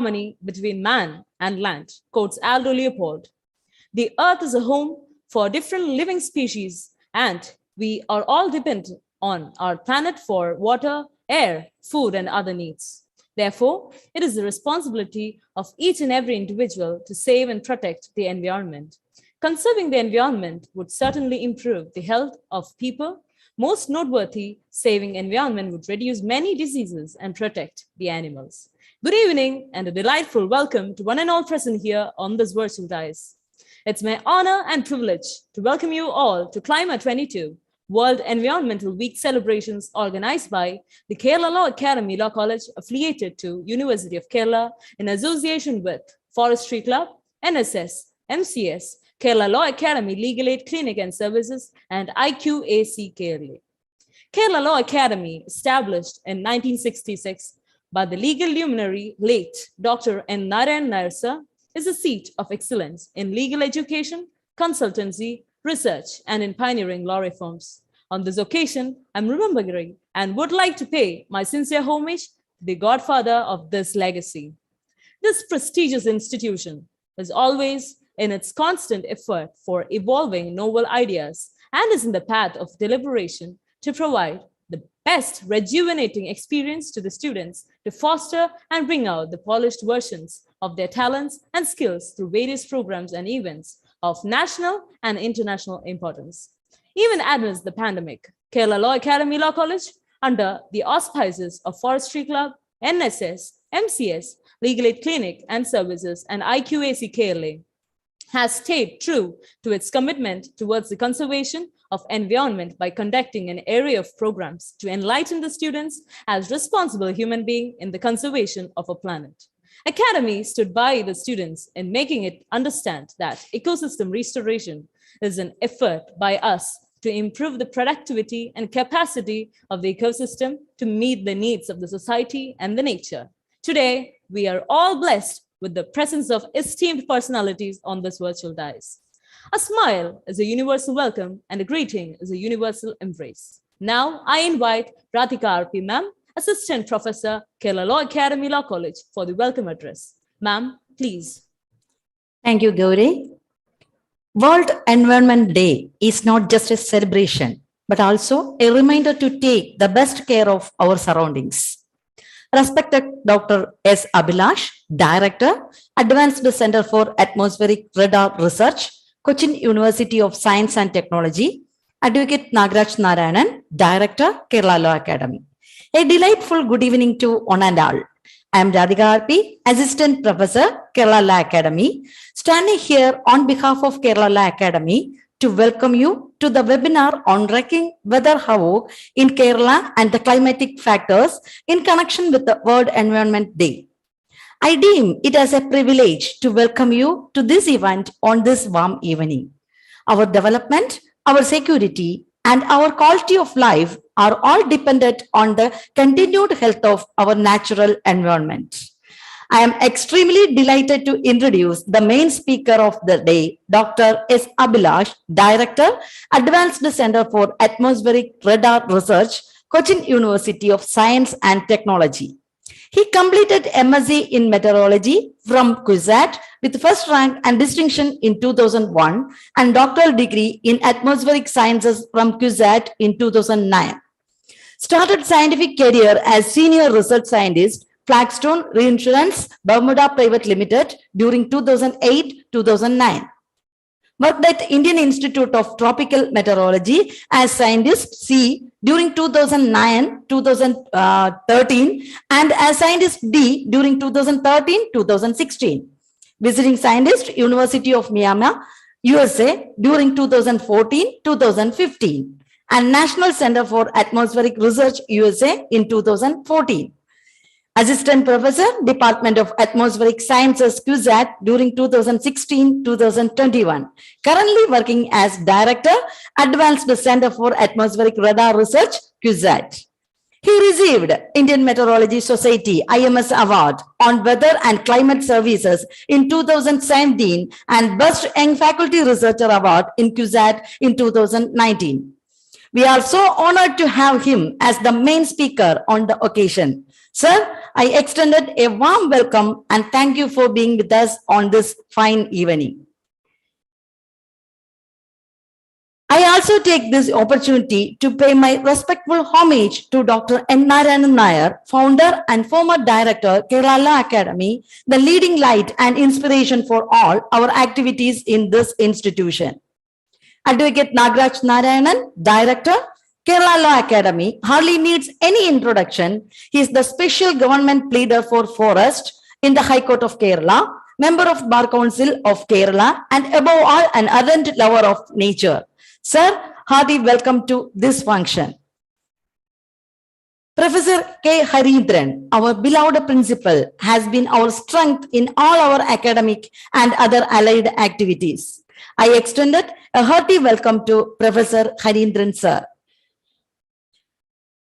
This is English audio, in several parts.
harmony between man and land, quotes Aldo Leopold. The earth is a home for different living species, and we are all dependent on our planet for water, air, food, and other needs. Therefore, it is the responsibility of each and every individual to save and protect the environment. Conserving the environment would certainly improve the health of people. Most noteworthy, saving environment would reduce many diseases and protect the animals. Good evening and a delightful welcome to one and all present here on this virtual dais. It's my honor and privilege to welcome you all to Climate 22, World Environmental Week celebrations organized by the Kerala Law Academy Law College affiliated to University of Kerala in association with Forestry Club, NSS, MCS, Kerala Law Academy Legal Aid Clinic and Services, and IQAC Kerala. Kerala Law Academy, established in 1966 by the legal luminary late Dr.N.Narayanan, is a seat of excellence in legal education, consultancy, research, and in pioneering law reforms. On this occasion, I'm remembering and would like to pay my sincere homage to the godfather of this legacy. This prestigious institution is always in its constant effort for evolving novel ideas and is in the path of deliberation to provide the best rejuvenating experience to the students to foster and bring out the polished versions of their talents and skills through various programs and events of national and international importance. Even amidst the pandemic, Kerala Law Academy Law College, under the auspices of Forestry Club, NSS, MCS, Legal Aid Clinic and Services, and IQAC Kerala, has stayed true to its commitment towards the conservation of environment by conducting an array of programs to enlighten the students as responsible human beings in the conservation of our planet. Academy stood by the students in making it understand that ecosystem restoration is an effort by us to improve the productivity and capacity of the ecosystem to meet the needs of the society and the nature. Today, we are all blessed with the presence of esteemed personalities on this virtual dais. A smile is a universal welcome and a greeting is a universal embrace. Now, I invite Radhika R.P. Ma'am, Assistant Professor, Kerala Law Academy Law College, for the welcome address. Ma'am, please. Thank you, Gauri. World Environment Day is not just a celebration, but also a reminder to take the best care of our surroundings. Respected Dr. S. Abhilash, Director, Advanced Center for Atmospheric Radar Research, Cochin University of Science and Technology, Advocate Dr.N.Narayanan, Director, Kerala Law Academy. A delightful good evening to one and all. I am Radhika RP, Assistant Professor, Kerala Law Academy, standing here on behalf of Kerala Law Academy to welcome you to the webinar on Wreaking Weather Havoc in Kerala and the climatic factors in connection with the World Environment Day. I deem it as a privilege to welcome you to this event on this warm evening. Our development, our security, and our quality of life are all dependent on the continued health of our natural environment. I am extremely delighted to introduce the main speaker of the day, Dr. S. Abhilash, Director, Advanced Center for Atmospheric Radar Research, Cochin University of Science and Technology. He completed MSc in Meteorology from CUSAT with first rank and distinction in 2001 and doctoral degree in Atmospheric Sciences from CUSAT in 2009. Started scientific career as Senior Research Scientist, Flagstone Reinsurance, Bermuda Private Limited during 2008-2009. Worked at Indian Institute of Tropical Meteorology as Scientist C during 2009-2013 and as Scientist D during 2013-2016. Visiting Scientist, University of Miami, USA during 2014-2015 and National Center for Atmospheric Research, USA in 2014. Assistant Professor, Department of Atmospheric Sciences, CUSAT during 2016-2021. Currently working as Director, Advanced Center for Atmospheric Radar Research, CUSAT. He received Indian Meteorology Society IMS Award on Weather and Climate Services in 2017 and Best Young Faculty Researcher Award in CUSAT in 2019. We are so honored to have him as the main speaker on the occasion. Sir, I extended a warm welcome and thank you for being with us on this fine evening. I also take this opportunity to pay my respectful homage to Dr. N.Narayanan Nair, founder and former director, Kerala Law Academy, the leading light and inspiration for all our activities in this institution. Advocate Nagraj Narayanan, Director, Kerala Law Academy, hardly needs any introduction. He is the special government pleader for forest in the High Court of Kerala, member of Bar Council of Kerala, and above all, an ardent lover of nature. Sir, hearty welcome to this function. Professor K. Harindran, our beloved principal, has been our strength in all our academic and other allied activities. I extended a hearty welcome to Professor Harindran, sir.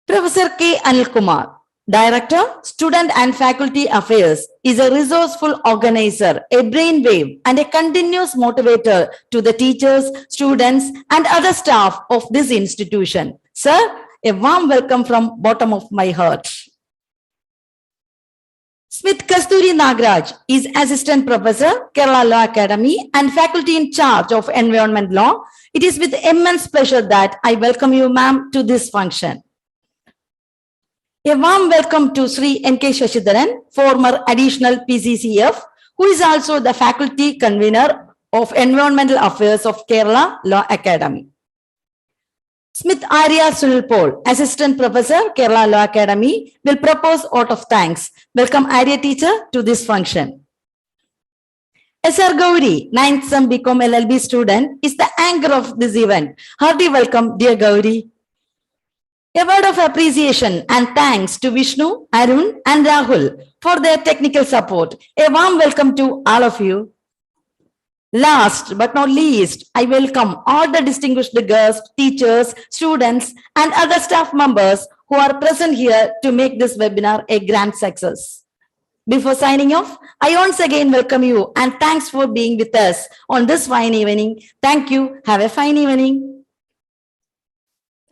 Professor K. Anil Kumar, Director, Student and Faculty Affairs, is a resourceful organizer, a brainwave, and a continuous motivator to the teachers, students, and other staff of this institution. Sir, a warm welcome from bottom of my heart. Smith Kasturi Nagraj is Assistant Professor, Kerala Law Academy, and Faculty in charge of Environment Law. It is with immense pleasure that I welcome you, ma'am, to this function. A warm welcome to Sri N.K. Shashidharan, former additional PCCF, who is also the faculty convener of Environmental Affairs of Kerala Law Academy. Smith Arya Sunil Paul, Assistant Professor, Kerala Law Academy, will propose vote of thanks. Welcome Arya teacher to this function. S.R. Gauri, 9th Sem BCom LLB student, is the anchor of this event. Hearty welcome, dear Gauri. A word of appreciation and thanks to Vishnu, Arun, and Rahul for their technical support. A warm welcome to all of you. Last but not least, I welcome all the distinguished guests, teachers, students, and other staff members who are present here to make this webinar a grand success. Before signing off, I once again welcome you and thanks for being with us on this fine evening. Thank you. Have a fine evening.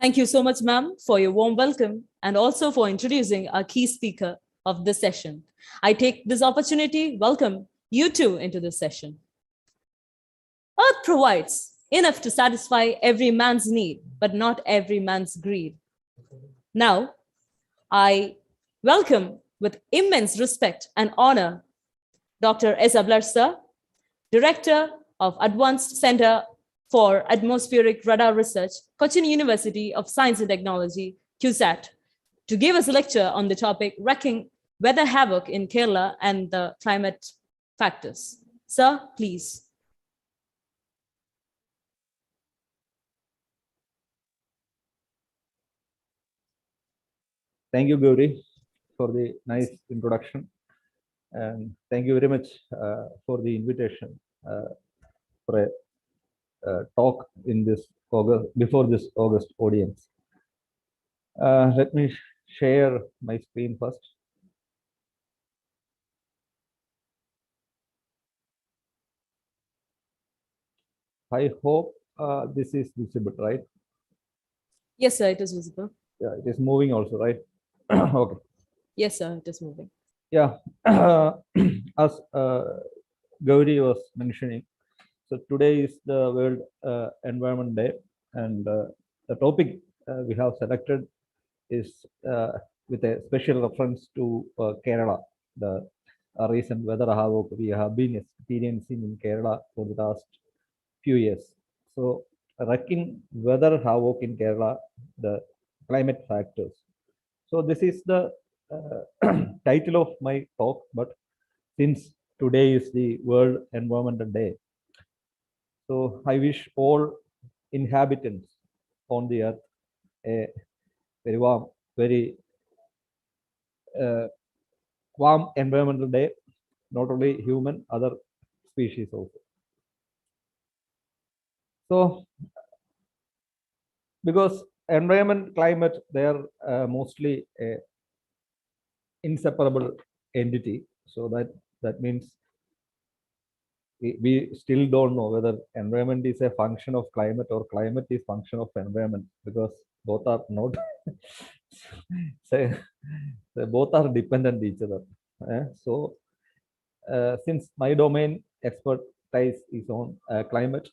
Thank you so much, ma'am, for your warm welcome and also for introducing our key speaker of this session. I take this opportunity, welcome you too into this session. Earth provides enough to satisfy every man's need, but not every man's greed. Now, I welcome with immense respect and honor Dr. S. Abhilash, sir, Director of Advanced Center for Atmospheric Radar Research, Cochin University of Science and Technology, CUSAT, to give us a lecture on the topic Wreaking, Weather Havoc in Kerala and the Climate Factors. Sir, please. Thank you, Gauri, for the nice introduction. And thank you very much for the invitation for a talk in this August, before this August audience. Let me share my screen first. I hope this is visible, right? Yes, sir, it is visible. Yeah, it is moving also, right? Okay. Yes, sir, it is moving. Yeah, as Gauri was mentioning, so today is the World Environment Day, and the topic we have selected is with a special reference to Kerala, the recent weather havoc we have been experiencing in Kerala for the last few years. So, wrecking weather havoc in Kerala, the climate factors. So, this is the title of my talk, but since today is the World Environmental Day, so I wish all inhabitants on the earth a very warm, very warm environmental day, not only human, other species also. So, because environment, climate, they are mostly a inseparable entity. So that means we still don't know whether environment is a function of climate or climate is function of environment, because both are not So, so both are dependent each other. So since my domain expertise is on climate,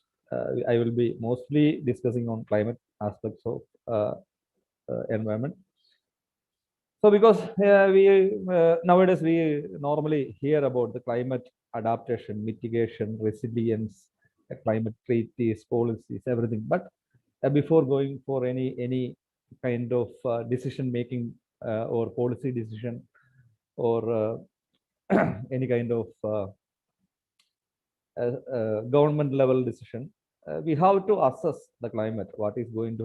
I will be mostly discussing on climate aspects of environment. So because we nowadays we normally hear about the climate adaptation, mitigation, resilience, climate treaties, policies, everything. But before going for any kind of decision making or policy decision or any kind of government level decision, we have to assess the climate, what is going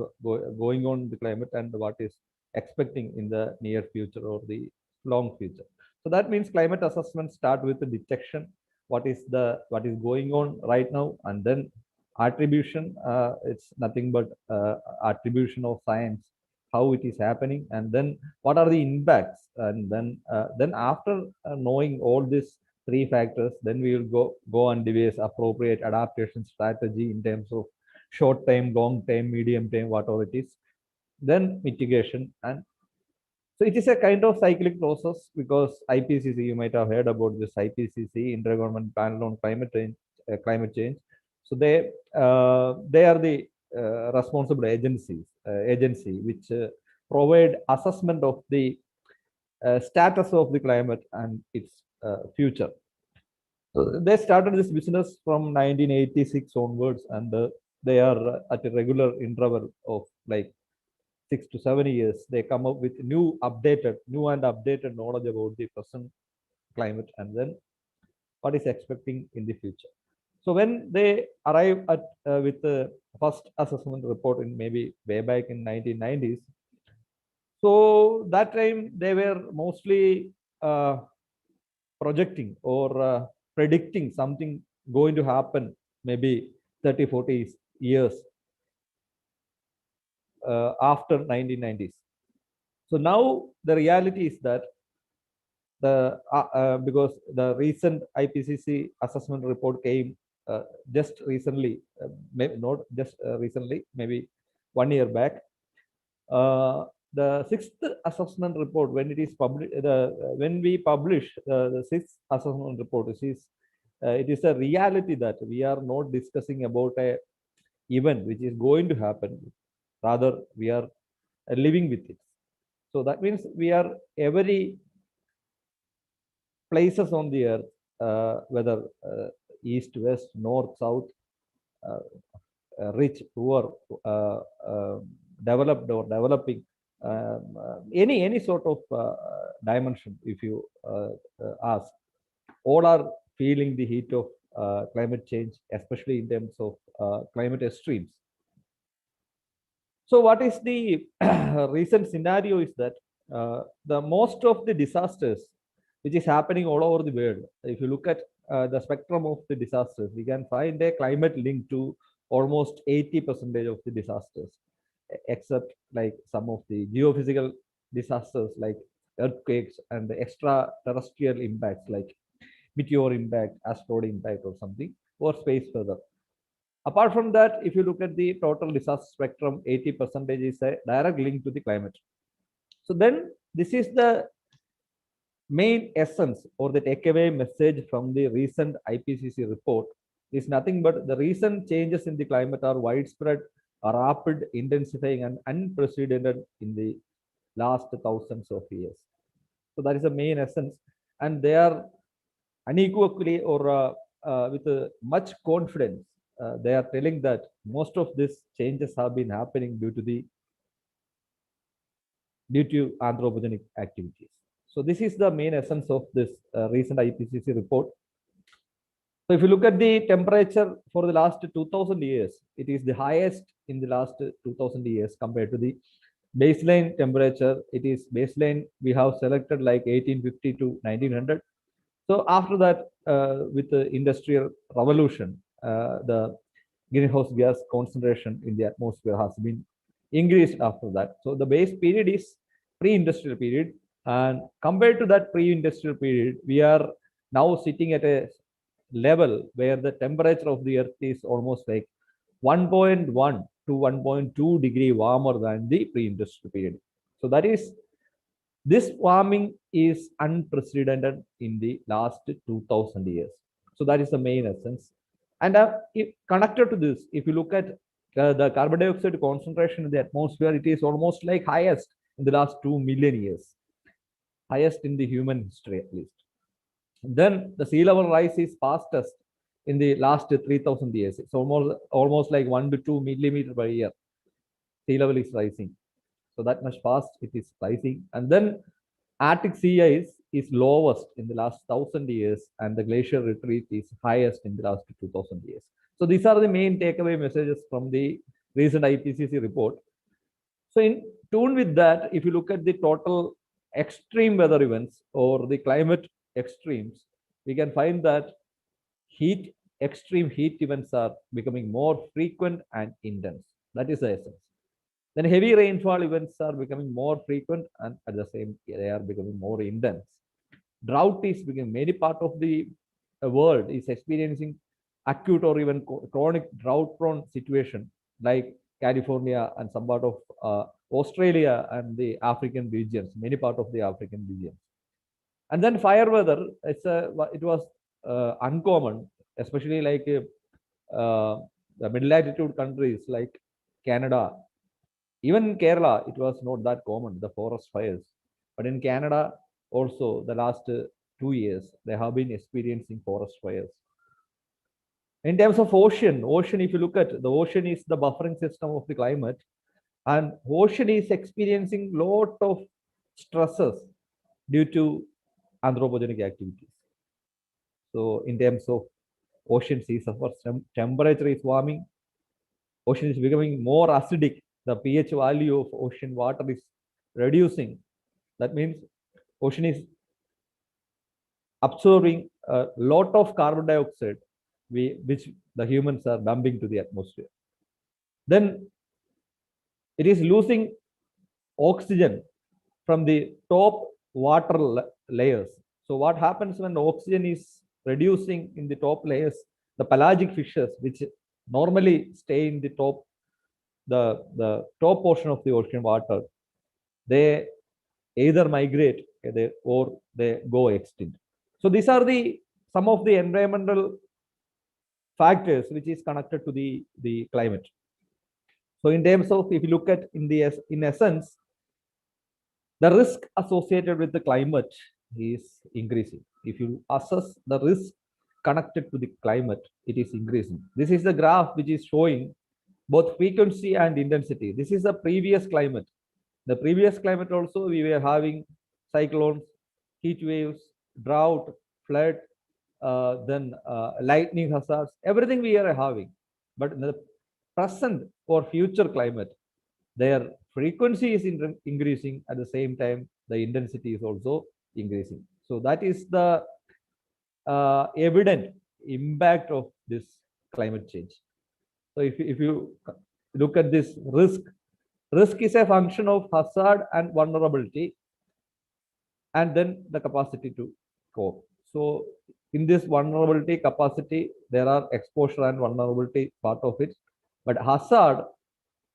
on in the climate and what is expecting in the near future or the long future. So that means climate assessment start with the detection, what is going on right now, and then attribution. It's nothing but attribution of science, how it is happening, and then what are the impacts, and then after knowing all this three factors, then we will go and devise appropriate adaptation strategy in terms of short time, long time, medium time, whatever it is. Then mitigation, and so it is a kind of cyclic process because IPCC, you might have heard about this IPCC, Intergovernmental Panel on Climate Change. So they are the responsible agency which provide assessment of the status of the climate and its future. So they started this business from 1986 onwards, and they are at a regular interval of like 6 to 7 years. They come up with new and updated knowledge about the present climate, and then what is expecting in the future. So when they arrive at with the first assessment report in maybe way back in 1990s, so that time they were mostly projecting or predicting something going to happen maybe 30-40 years after 1990s. So now the reality is that because the recent IPCC assessment report came just recently, maybe not just recently, maybe 1 year back. The sixth assessment report, when it is published, when we publish the sixth assessment report, it is a reality that we are not discussing about a event which is going to happen. Rather, we are living with it. So that means we are every places on the earth, whether east, west, north, south, rich, poor, developed or developing, any sort of dimension, if you ask, all are feeling the heat of climate change, especially in terms of climate extremes. So what is the recent scenario is that the most of the disasters which is happening all over the world, if you look at the spectrum of the disasters, we can find a climate link to almost 80% of the disasters, except like some of the geophysical disasters like earthquakes and the extraterrestrial impacts like meteor impact, asteroid impact or something, or space weather. Apart from that, if you look at the total disaster spectrum, 80% is a direct link to the climate. So then this is the main essence or the takeaway message from the recent IPCC report is nothing but the recent changes in the climate are widespread, are rapid, intensifying, and unprecedented in the last thousands of years. So that is the main essence, and they are unequivocally or with much confidence, they are telling that most of these changes have been happening due to anthropogenic activities. So this is the main essence of this recent IPCC report. So if you look at the temperature for the last 2000 years, it is the highest in the last 2000 years compared to the baseline temperature. It is baseline we have selected like 1850 to 1900. So after that, with the industrial revolution, the greenhouse gas concentration in the atmosphere has been increased after that. So the base period is pre-industrial period, and compared to that pre-industrial period, we are now sitting at a level where the temperature of the earth is almost like 1.1 to 1.2 degree warmer than the pre-industrial period. So that is, this warming is unprecedented in the last 2000 years. So that is the main essence. And if connected to this, if you look at the carbon dioxide concentration in the atmosphere, it is almost like highest in the last 2 million years, highest in the human history at least. Then the sea level rise is fastest in the last 3000 years. It's almost like 1 to 2 millimeter per year. Sea level is rising. So that much fast it is rising. And then Arctic sea ice is lowest in the last 1000 years, and the glacier retreat is highest in the last 2000 years. So these are the main takeaway messages from the recent IPCC report. So in tune with that, if you look at the total extreme weather events or the climate extremes, we can find that extreme heat events are becoming more frequent and intense. That is the essence. Then heavy rainfall events are becoming more frequent, and at the same they are becoming more intense. Drought is becoming, many part of the world is experiencing acute or even chronic drought prone situation, like California and some part of Australia and the African regions, many part of the African regions. And then fire weather, it was uncommon, especially like the middle latitude countries like Canada. Even in Kerala, it was not that common, the forest fires. But in Canada, also the last 2 years, they have been experiencing forest fires. In terms of ocean, if you look at the ocean, is the buffering system of the climate, and ocean is experiencing lot of stresses due to anthropogenic activities. So in terms of ocean sea suffers, temperature is warming, ocean is becoming more acidic, the pH value of ocean water is reducing. That means ocean is absorbing a lot of carbon dioxide, which the humans are dumping to the atmosphere. Then it is losing oxygen from the top water layers. So what happens when oxygen is reducing in the top layers? The pelagic fishes, which normally stay in the top, the top portion of the ocean water, they either migrate or they go extinct. So these are the some of the environmental factors which is connected to the climate. So in terms of, if you look at in essence, the risk associated with the climate is increasing. If you assess the risk connected to the climate, it is increasing. This is the graph which is showing both frequency and intensity. This is the previous climate. The previous climate also, we were having cyclones, heat waves, drought, flood, then lightning hazards, everything we are having. But in the present or future climate, their frequency is increasing, at the same time the intensity is also increasing. So that is the evident impact of this climate change. So if you look at this risk is a function of hazard and vulnerability, and then the capacity to cope. So in this vulnerability capacity, there are exposure and vulnerability part of it, but hazard,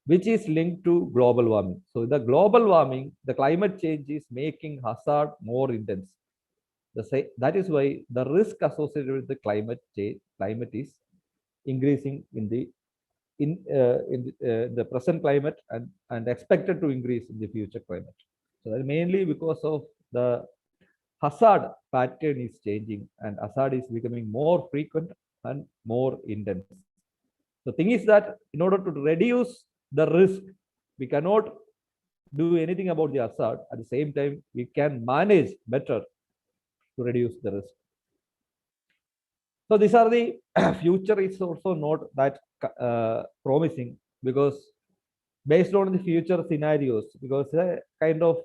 which is linked to global warming. So the global warming, the climate change is making hazard more intense. That is why the risk associated with the climate is increasing in the present climate, and expected to increase in the future climate. So that mainly because of the hazard pattern is changing, and hazard is becoming more frequent and more intense. The thing is that in order to reduce the risk, we cannot do anything about the hazard. At the same time, we can manage better to reduce the risk. So these are the future is also not that promising, because based on the future scenarios, because a kind of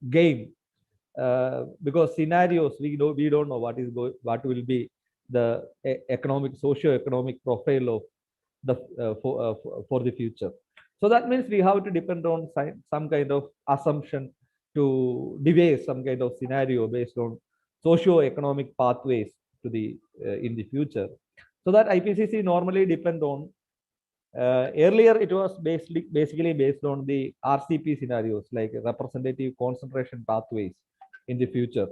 game, because scenarios we don't know what will be the economic socio-economic profile of the for the future. So that means we have to depend on some kind of assumption to devise some kind of scenario based on socio-economic pathways to the in the future. So that IPCC normally depend on Earlier, it was basically based on the RCP scenarios, like representative concentration pathways in the future.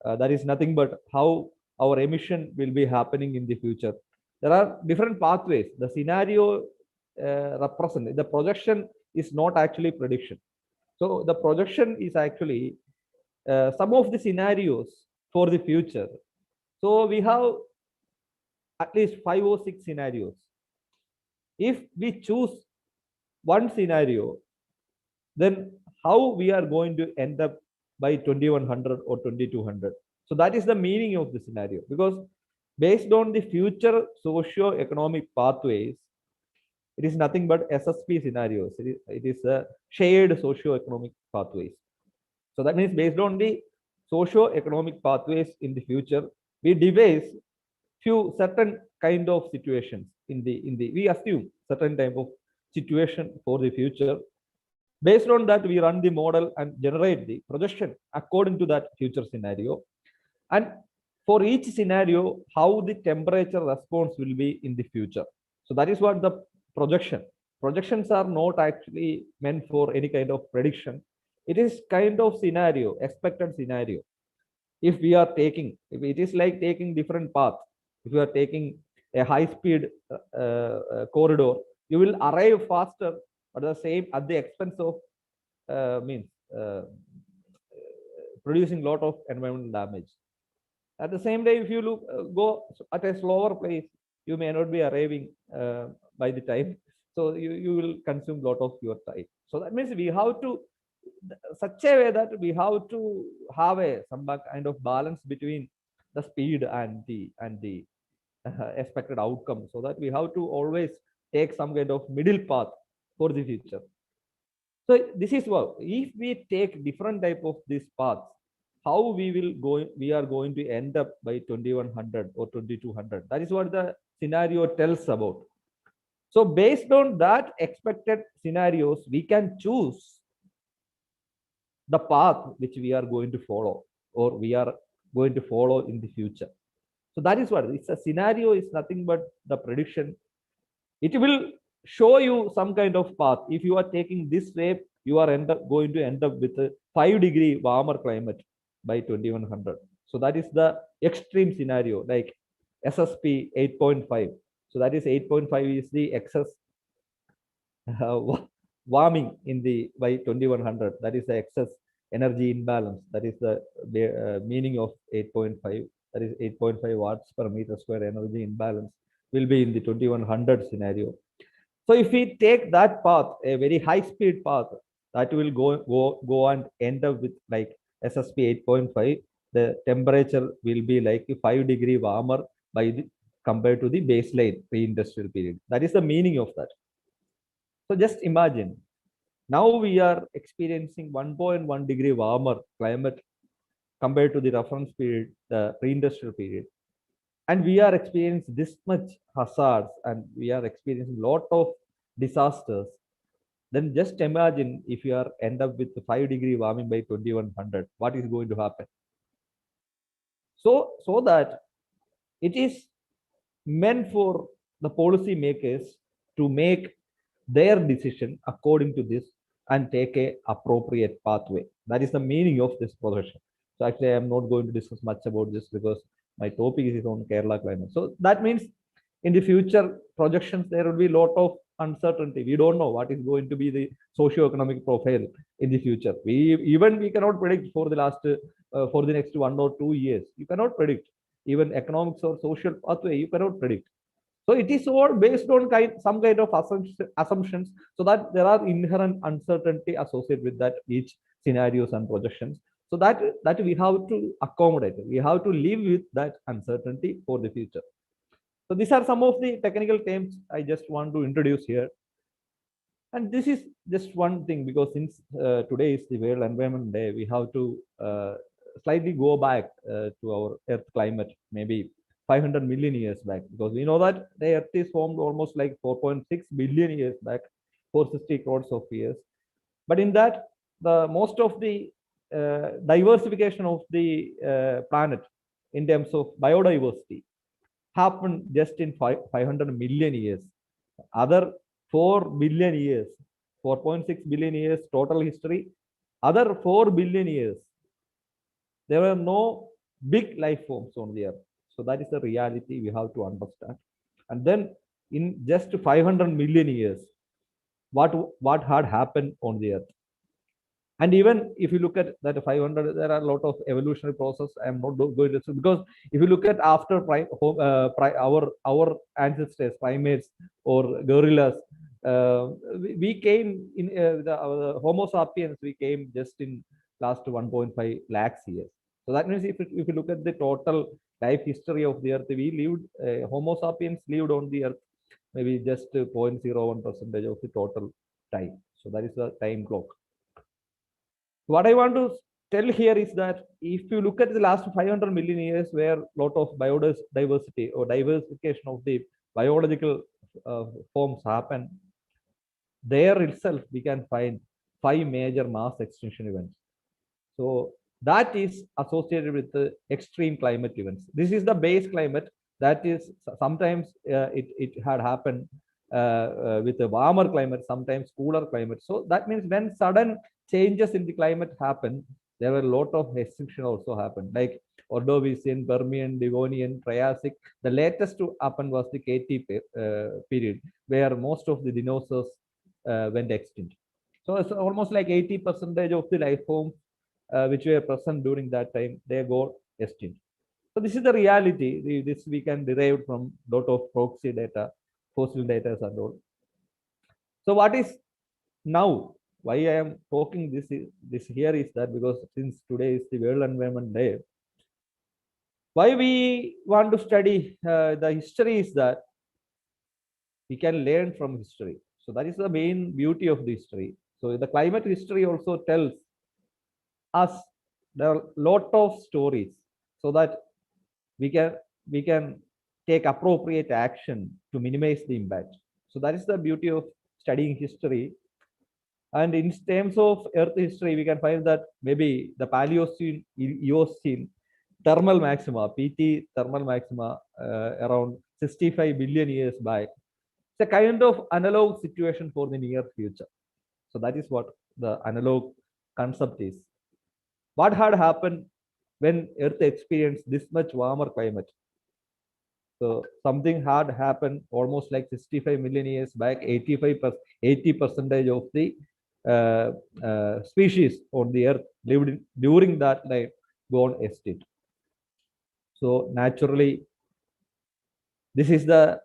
That is nothing but how our emission will be happening in the future. There are different pathways. The scenario represent, the projection is not actually prediction. So the projection is actually some of the scenarios for the future. So we have at least 5 or 6 scenarios. If we choose one scenario, then how we are going to end up by 2100 or 2200. So that is the meaning of the scenario, because based on the future socio-economic pathways, it is nothing but SSP scenarios. It is a shared socio-economic pathways. So that means based on the socio-economic pathways in the future, we devise few certain kind of situations we assume certain type of situation for the future. Based on that, we run the model and generate the projection according to that future scenario. And for each scenario, how the temperature response will be in the future. So that is what the projection. Projections are not actually meant for any kind of prediction. It is kind of scenario, expected scenario. If we are taking, if it is like taking different paths, if you are taking a high-speed corridor, you will arrive faster, but at the expense of means producing lot of environmental damage. At the same time, if you go at a slower pace, you may not be arriving by the time. So you will consume lot of your time. So that means we have to such a way that we have to have some kind of balance between the speed and the expected outcome, so that we have to always take some kind of middle path for the future. So this is what, if we take different type of these paths, how we are going to end up by 2100 or 2200. That is what the scenario tells about. So based on that expected scenarios, we can choose the path which we are going to follow, or we are going to follow in the future. So that is what it's a scenario is nothing but the prediction. It will show you some kind of path. If you are taking this way, you are going to end up with a 5-degree warmer climate by 2100. So that is the extreme scenario, like SSP 8.5. So that is 8.5 is the excess warming in the by 2100. That is the excess energy imbalance. That is the meaning of 8.5. That is 8.5 watts per meter square energy imbalance will be in the 2100 scenario. So if we take that path, a very high speed path, that will go and end up with like SSP 8.5, the temperature will be like 5-degree warmer compared to the baseline pre-industrial period. That is the meaning of that. So just imagine, now we are experiencing 1.1 degree warmer climate compared to the reference period, the pre-industrial period. And we are experiencing this much hazards, and we are experiencing a lot of disasters. Then just imagine if you are end up with 5-degree warming by 2100, what is going to happen? So that it is meant for the policy makers to make their decision according to this and take a appropriate pathway. That is the meaning of this projection. So actually, I am not going to discuss much about this because my topic is on Kerala climate. So that means in the future projections, there will be a lot of uncertainty. We don't know what is going to be the socio-economic profile in the future. We cannot predict for the next 1 or 2 years. You cannot predict. Even economics or social pathway, you cannot predict. So it is all based on some kind of assumptions, so that there are inherent uncertainty associated with that each scenarios and projections. So that we have to accommodate. We have to live with that uncertainty for the future. So these are some of the technical terms I just want to introduce here. And this is just one thing, because since today is the World Environment Day, we have to slightly go back to our Earth climate, maybe 500 million years back, because we know that the Earth is formed almost like 4.6 billion years back, 460 crores of years. But in that, the most of the diversification of the planet in terms of biodiversity happened just in 500 million years. Other 4 billion years, 4.6 billion years total history. Other 4 billion years, there were no big life forms on the earth. So that is the reality we have to understand. And then in just 500 million years, what had happened on the earth? And even if you look at that 500, there are a lot of evolutionary process. I am not going to, because if you look at after our ancestors, primates or gorillas, we came in our Homo sapiens. We came just in last 1.5 lakhs years. So that means if you look at the total life history of the earth, we lived Homo sapiens lived on the earth maybe just 0.01% of the total time. So that is the time clock. What I want to tell here is that if you look at the last 500 million years, where a lot of biodiversity or diversification of the biological forms happen, there itself we can find 5 major mass extinction events. So that is associated with the extreme climate events. This is the base climate. That is sometimes it had happened with a warmer climate, sometimes cooler climate. So that means when sudden changes in the climate happen, there were a lot of extinction also happened, like Ordovician, Permian, Devonian, Triassic. The latest to happen was the KT period, where most of the dinosaurs went extinct. So it's almost like 80% of the life forms which were present during that time, they got extinct. So this is the reality. This we can derive from lot of proxy data, fossil data and all. So what is now? Why I am talking this here is that because since today is the World Environment Day, why we want to study the history is that we can learn from history. So that is the main beauty of the history. So the climate history also tells us there are a lot of stories so that we can take appropriate action to minimize the impact. So that is the beauty of studying history. And in terms of Earth history, we can find that maybe the Paleocene, Eocene thermal maxima, PT thermal maxima, around 65 billion years back. It's a kind of analog situation for the near future. So that is what the analog concept is. What had happened when Earth experienced this much warmer climate? So something had happened almost like 65 million years back. 80% of the species on the Earth lived during that time gone extinct. So naturally, this is the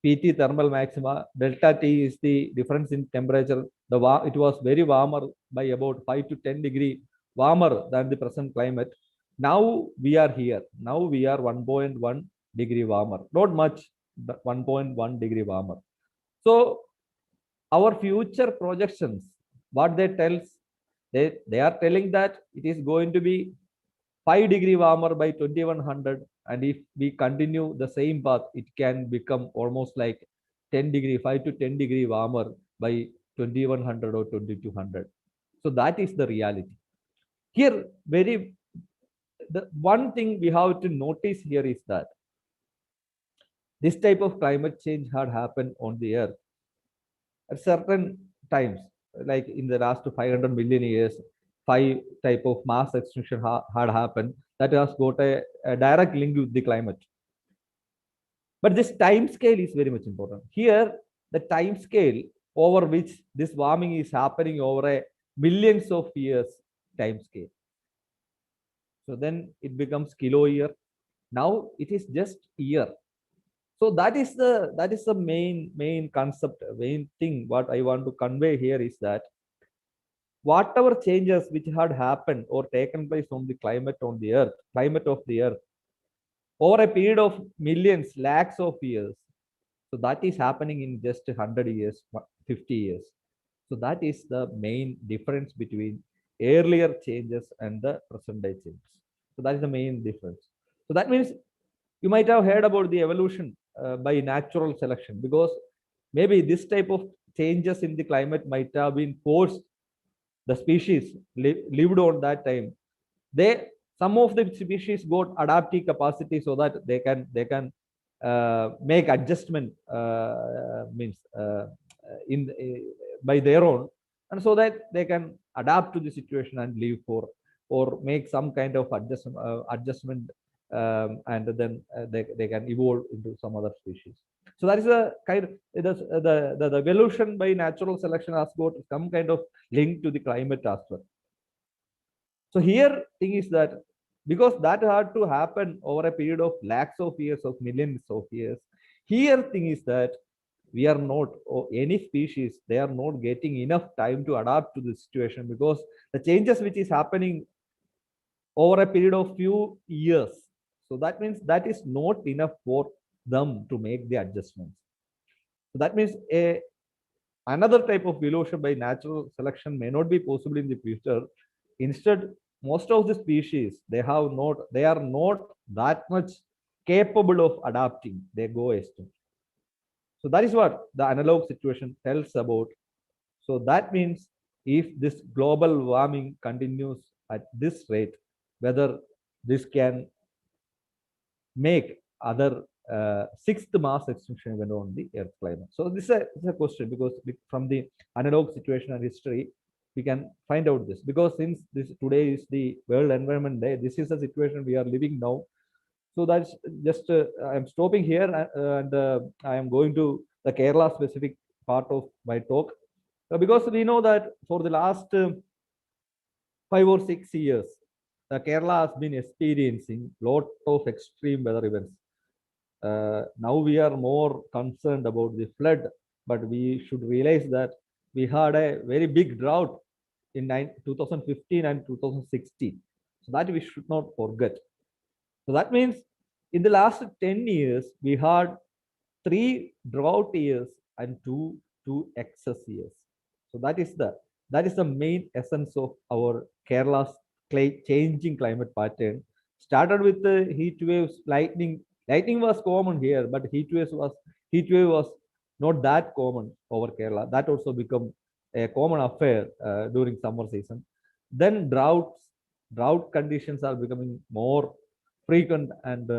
PT thermal maxima. Delta T is the difference in temperature. It was very warmer by about 5 to 10 degree warmer than the present climate. Now we are here. Now we are 1.1 degree warmer. Not much, but 1.1 degree warmer. So our future projections, what they are telling that it is going to be 5 degree warmer by 2100, and if we continue the same path, it can become almost like 5 to 10 degree warmer by 2100 or 2200. So that is the reality. Here, the one thing we have to notice here is that this type of climate change had happened on the earth at certain times, like in the last 500 million years. 5 type of mass extinction had happened that has got a direct link with the climate. But this time scale is very much important. Here, the time scale over which this warming is happening over a millions of years time scale. So then it becomes kilo year. Now it is just year. So that is the main concept, main thing. What I want to convey here is that whatever changes which had happened or taken place on the climate of the earth over a period of millions, lakhs of years. So that is happening in just 100 years, 50 years. So that is the main difference between earlier changes and the present day changes. So that is the main difference. So that means you might have heard about the evolution by natural selection, because maybe this type of changes in the climate might have been forced. The species lived on that time. Some of the species got adaptive capacity so that they can make adjustment, means by their own, and so that they can adapt to the situation and live for, or make some kind of adjustment, and then they can evolve into some other species. So that is a kind of the evolution by natural selection has got some kind of link to the climate as well. So here thing is that because that had to happen over a period of lakhs of years, of millions of years, here thing is that we are not, or any species, they are not getting enough time to adapt to the situation, because the changes which is happening over a period of few years. So that means that is not enough for them to make the adjustments. So that means another type of evolution by natural selection may not be possible in the future. Instead, most of the species, they are not that much capable of adapting. They go extinct. So that is what the analog situation tells about. So that means if this global warming continues at this rate, whether this can make other sixth mass extinction event on the Earth climate. So this is a question, because from the analog situation and history, we can find out this, because since this today is the World Environment Day, this is the situation we are living now. So that's just I'm stopping here, and I am going to the Kerala specific part of my talk, because we know that for the last 5 or 6 years, Kerala has been experiencing lot of extreme weather events. Now we are more concerned about the flood, but we should realize that we had a very big drought in 2015 and 2016. So that we should not forget. So that means in the last 10 years, we had 3 drought years and two excess years. So that is the main essence of our Kerala's changing climate pattern. Started with the heat waves, lightning. Lightning was common here, but heat wave was not that common over Kerala. That also become a common affair during summer season. Then drought conditions are becoming more frequent and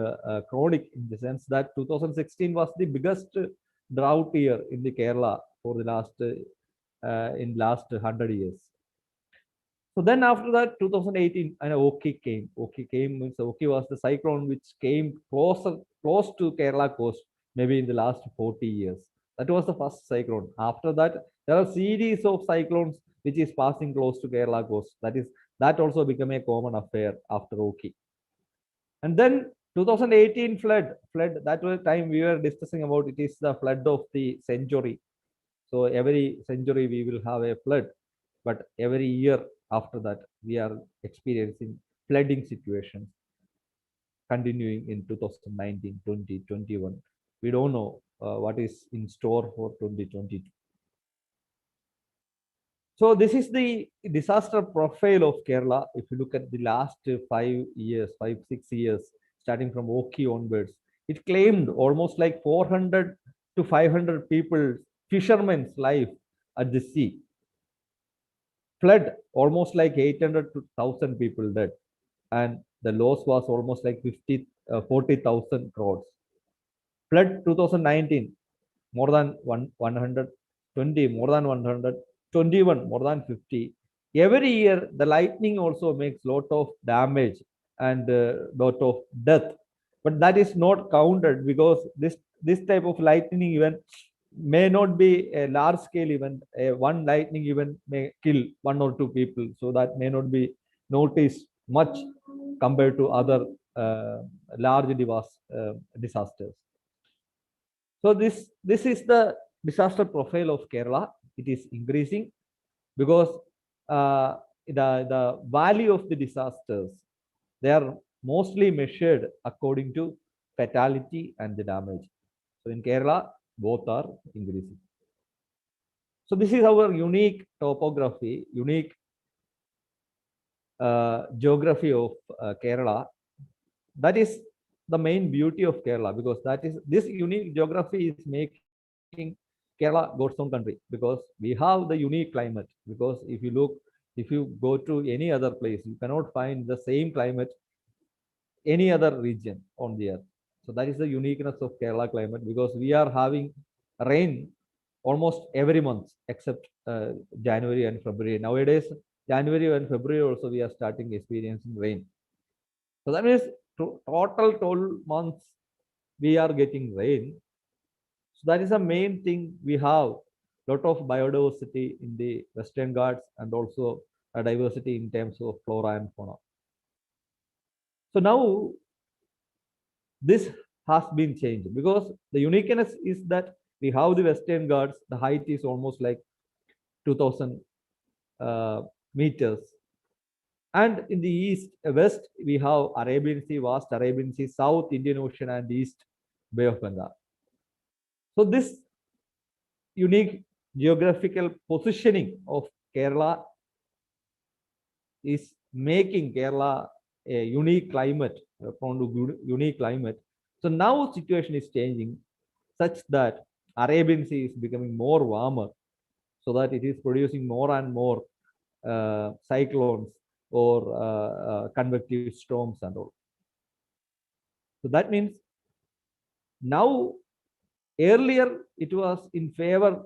chronic, in the sense that 2016 was the biggest drought year in the Kerala for the last 100 years. So then after that, 2018, and Oki came. Oki came means Oki was the cyclone which came close to Kerala coast, maybe in the last 40 years. That was the first cyclone. After that, there are series of cyclones which is passing close to Kerala coast. That also became a common affair after Oki. And then 2018 flood, that was time we were discussing about. It is the flood of the century. So every century we will have a flood, but every year after that we are experiencing flooding situations continuing in 2019, 20, 21. We don't know what is in store for 2022. So this is the disaster profile of Kerala. If you look at the last 6 years, starting from Oki onwards, it claimed almost like 400 to 500 people, fishermen's life at the sea. Flood, almost like 800 to 1,000 people dead. And the loss was almost like 40,000 crores. Flood 2019, more than 120, more than 121, more than 50. Every year, the lightning also makes lot of damage and lot of death. But that is not counted, because this type of lightning event may not be a large scale event. One lightning event may kill 1 or 2 people. So that may not be noticed much compared to other large disasters. So this is the disaster profile of Kerala. It is increasing because the value of the disasters, they are mostly measured according to fatality and the damage. So in Kerala, both are increasing. So this is our unique topography, unique geography of Kerala. That is the main beauty of Kerala, because this unique geography is making Kerala God's own country, because we have the unique climate. Because if you go to any other place, you cannot find the same climate any other region on the earth. So that is the uniqueness of Kerala climate, because we are having rain almost every month except January and February. Nowadays, January and February also we are starting experiencing rain. So that means total 12 months we are getting rain. So that is the main thing. We have lot of biodiversity in the Western Ghats and also a diversity in terms of flora and fauna. So now this has been changed because the uniqueness is that we have the Western Ghats. The height is almost like 2000 meters. And in the east, west, we have Arabian Sea, vast Arabian Sea, South Indian Ocean, and East Bay of Bengal. So this unique geographical positioning of Kerala is making Kerala a unique climate, prone to unique climate. So now situation is changing such that Arabian Sea is becoming more warmer, so that it is producing more and more cyclones or convective storms and all. So that means now earlier it was in favor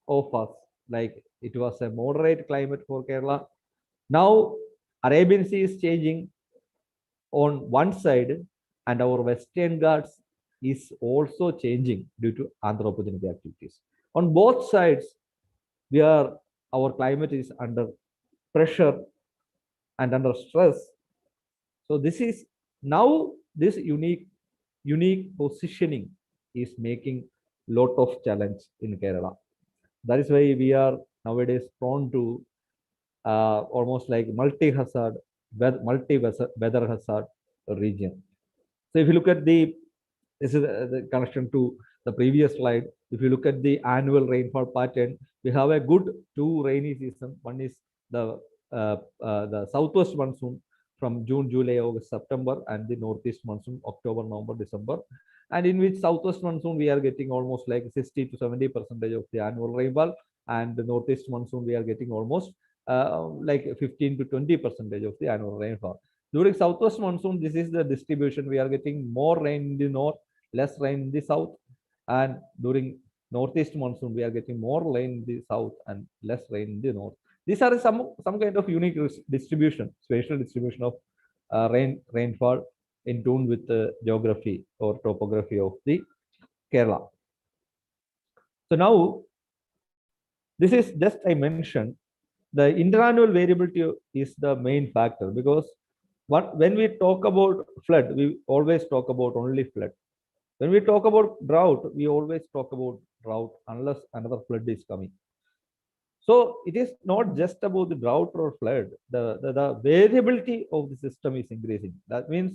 of us, like it was a moderate climate for Kerala. Now Arabian Sea is changing on one side, and our Western Ghats is also changing due to anthropogenic activities. On both sides, our climate is under pressure and under stress. So this is now this unique positioning is making lot of challenge in Kerala. That is why we are nowadays prone to almost like multi-hazard, multi-weather hazard region. So if you look at this is the connection to the previous slide. If you look at the annual rainfall pattern, we have a good two rainy season. One is the southwest monsoon from June, July, August, September, and the northeast monsoon October, November, December. And in which southwest monsoon we are getting almost like 60 to 70% of the annual rainfall, and the northeast monsoon we are getting almost like 15 to 20% of the annual rainfall. During southwest monsoon, this is the distribution. We are getting more rain in the north, less rain in the south, and during northeast monsoon we are getting more rain in the south and less rain in the north. These are some kind of unique distribution, spatial distribution of rainfall in tune with the geography or topography of the Kerala. So now this is just I mentioned the interannual variability is the main factor, because when we talk about flood, we always talk about only flood. When we talk about drought, we always talk about drought unless another flood is coming. So it is not just about the drought or flood. The variability of the system is increasing. That means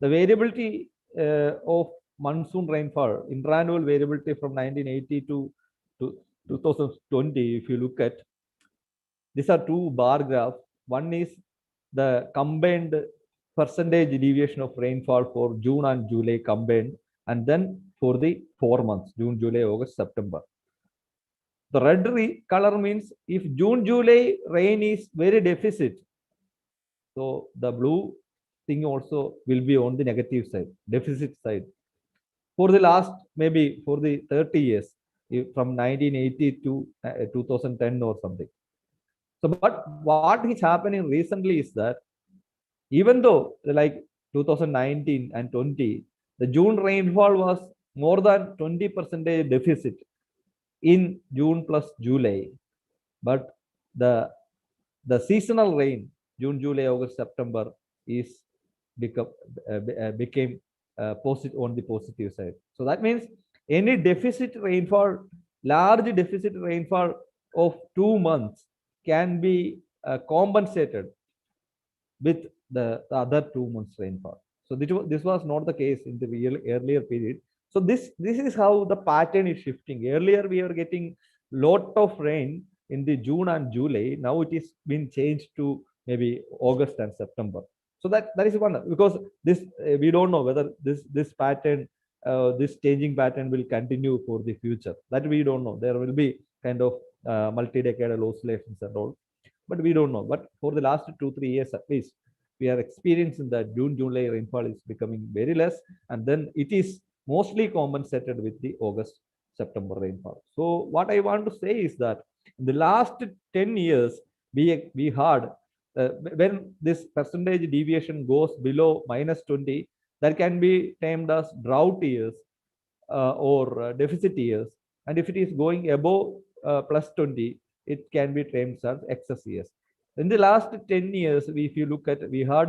the variability of monsoon rainfall, interannual variability from 1980 to 2020, if you look at, these are two bar graphs. One is the combined percentage deviation of rainfall for June and July combined, and then for the 4 months, June, July, August, September. The red color means if June, July rain is very deficit, so the blue thing also will be on the negative side, deficit side. For the last, maybe for the 30 years, from 1980 to 2010 or something. So, but what is happening recently is that even though like 2019 and 20, the June rainfall was more than 20% deficit in June plus July, but the seasonal rain, June, July, August, September, is became positive on the positive side. So that means any deficit rainfall, large deficit rainfall of 2 months can be compensated with the other 2 months rainfall. So this was not the case in the earlier period. So this is how the pattern is shifting. Earlier we were getting lot of rain in the June and July. Now it is been changed to maybe August and September. So that is one, because this we don't know whether this pattern, this changing pattern will continue for the future. That we don't know. There will be kind of multi-decadal oscillations and all, but we don't know. But for the last 2-3 years at least, we are experiencing that June, July rainfall is becoming very less, and then it is mostly compensated with the August, September rainfall. So what I want to say is that in the last 10 years, we had when this percentage deviation goes below -20, that can be termed as drought years or deficit years. And if it is going above +20, it can be termed as excess years. In the last 10 years, if you look at, we had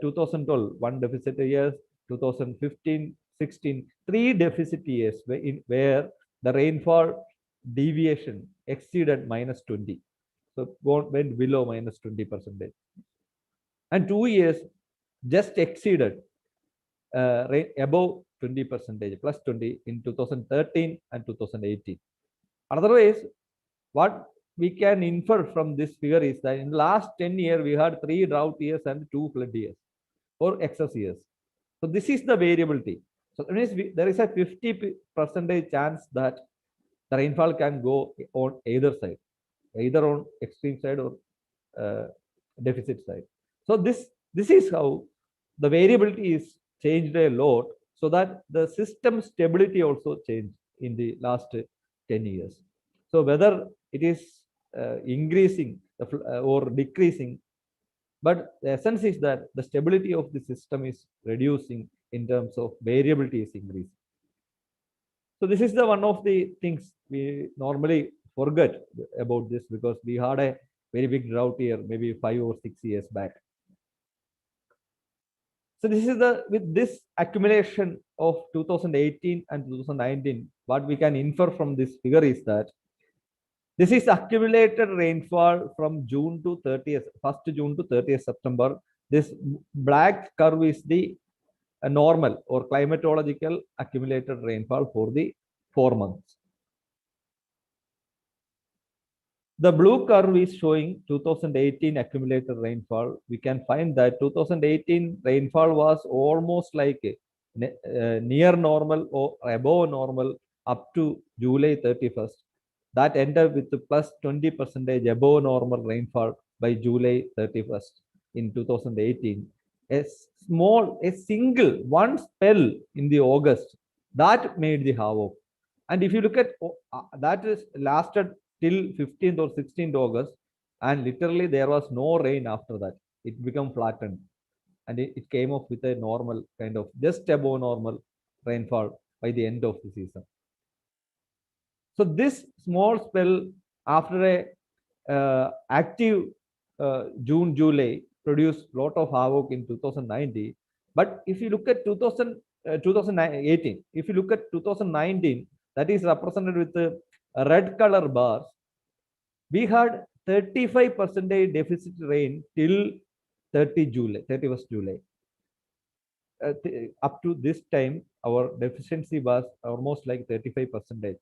2012, one deficit years, 2015, 16, three deficit years where the rainfall deviation exceeded -20. So went below -20%. And 2 years just exceeded above 20%, +20 in 2013 and 2018. Otherwise, what we can infer from this figure is that in the last 10 years, we had 3 drought years and 2 flood years or excess years. So this is the variability. So that means there is a 50% chance that the rainfall can go on either side, either on extreme side or deficit side. So this is how the variability is changed a lot, so that the system stability also changed in the last 10 years. So whether it is increasing or decreasing, but the essence is that the stability of the system is reducing in terms of variability is increasing. So this is the one of the things we normally forget about this, because we had a very big drought year, maybe 5 or 6 years back. So this is with this accumulation of 2018 and 2019, what we can infer from this figure is that this is accumulated rainfall from June to 30th, 1st June to 30th September. This black curve is the normal or climatological accumulated rainfall for the 4 months. The blue curve is showing 2018 accumulated rainfall. We can find that 2018 rainfall was almost like near normal or above normal up to July 31st. That ended with the +20% above normal rainfall by July 31st in 2018. A single one spell in the August that made the havoc. And if you look at that is lasted till 15th or 16th August, and literally there was no rain after that. It became flattened, and it came off with a normal kind of just above normal rainfall by the end of the season. So this small spell after a active June, July produced a lot of havoc in 2019. But if you look at 2018, if you look at 2019, that is represented with the red color bars, we had 35% deficit rain till 31st July. Up to this time, our deficiency was almost like 35%.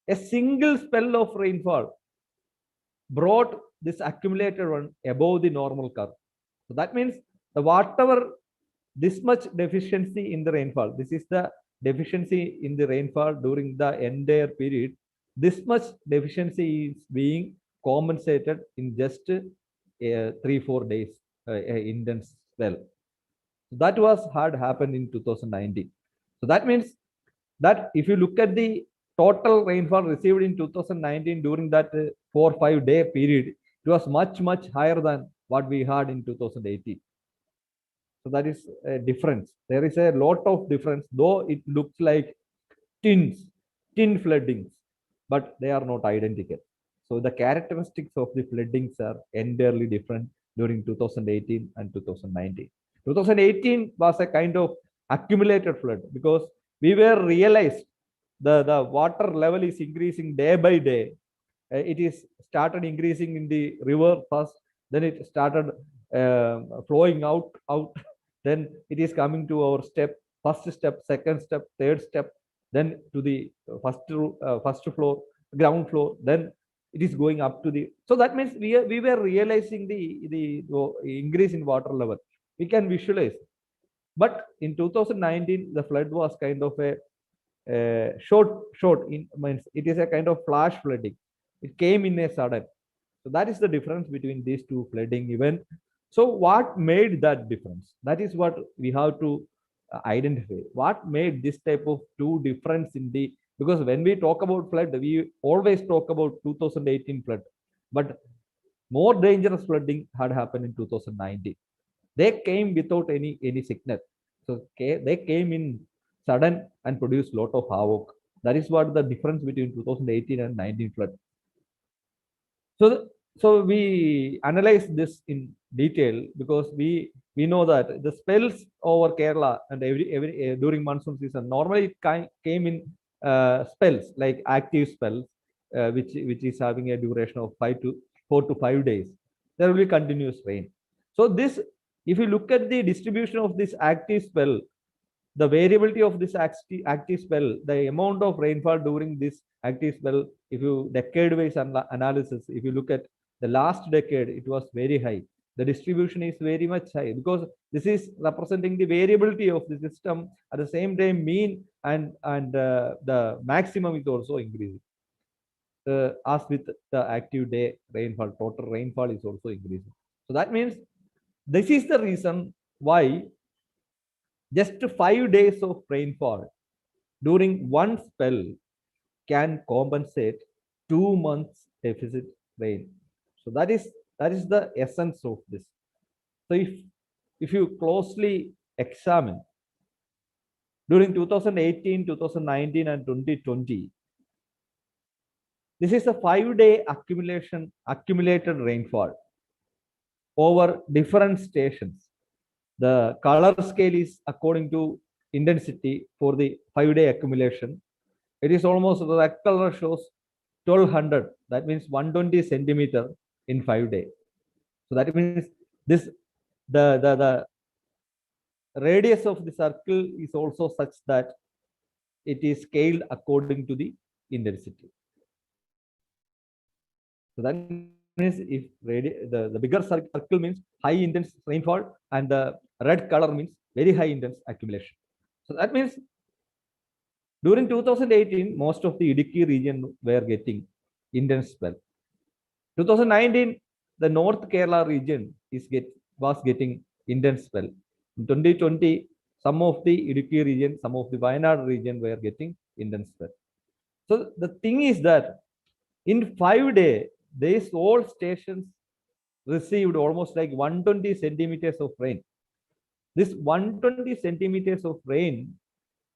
A single spell of rainfall brought this accumulated one above the normal curve. So that means the whatever this much deficiency in the rainfall, this is the deficiency in the rainfall during the entire period. This much deficiency is being compensated in just 3-4 days intense spell. So that had happened in 2019. So that means that if you look at the total rainfall received in 2019 during that 4 or 5 day period, it was much higher than what we had in 2018. So that is a difference. There is a lot of difference, though it looks like tin floodings, but they are not identical. So the characteristics of the floodings are entirely different during 2018 and 2019. 2018 was a kind of accumulated flood because we were realized the water level is increasing day by day. It is started increasing in the river first, then it started flowing out. Then it is coming to our first step, second step, third step, then to the first floor, ground floor, then it is going up to the. So that means we were realizing the increase in water level. We can visualize. But in 2019, the flood was kind of a short means it is a kind of flash flooding. It came in a sudden. So that is the difference between these two flooding events. So what made that difference? That is what we have to identify. What made this type of two difference in the Because when we talk about flood, we always talk about 2018 flood, but more dangerous flooding had happened in 2019. They came without any signal. So they came in sudden and produced lot of havoc. That is what the difference between 2018 and 19 flood. So we analyze this in detail because we know that the spells over Kerala and every during monsoon season normally it came in spells like active spells, which is having a duration of 4 to 5 days. There will be continuous rain. So this, if you look at the distribution of this active spell, the variability of this active spell, the amount of rainfall during this active spell, if you decade-wise analysis, if you look at the last decade, it was very high. The distribution is very much high because this is representing the variability of the system. At the same time, mean and the maximum is also increasing. As with the active day rainfall, total rainfall is also increasing. So that means this is the reason why just 5 days of rainfall during one spell can compensate 2 months deficit rain. So that is the essence of this. So if you closely examine during 2018, 2019, and 2020, this is a 5-day accumulated rainfall over different stations. The color scale is according to intensity for the 5-day accumulation. It is almost, the red color shows 1200. That means 120 centimeter in 5 days. So that means this the radius of the circle is also such that it is scaled according to the intensity. So that means if the bigger circle means high intense rainfall, and the red color means very high intense accumulation. So that means during 2018, most of the Idukki region were getting intense spell. 2019, the North Kerala region was getting intense spell. In 2020, some of the Idukki region, some of the Wayanad region were getting intense spell. So the thing is that in 5 days, these all stations received almost like 120 centimeters of rain. This 120 centimeters of rain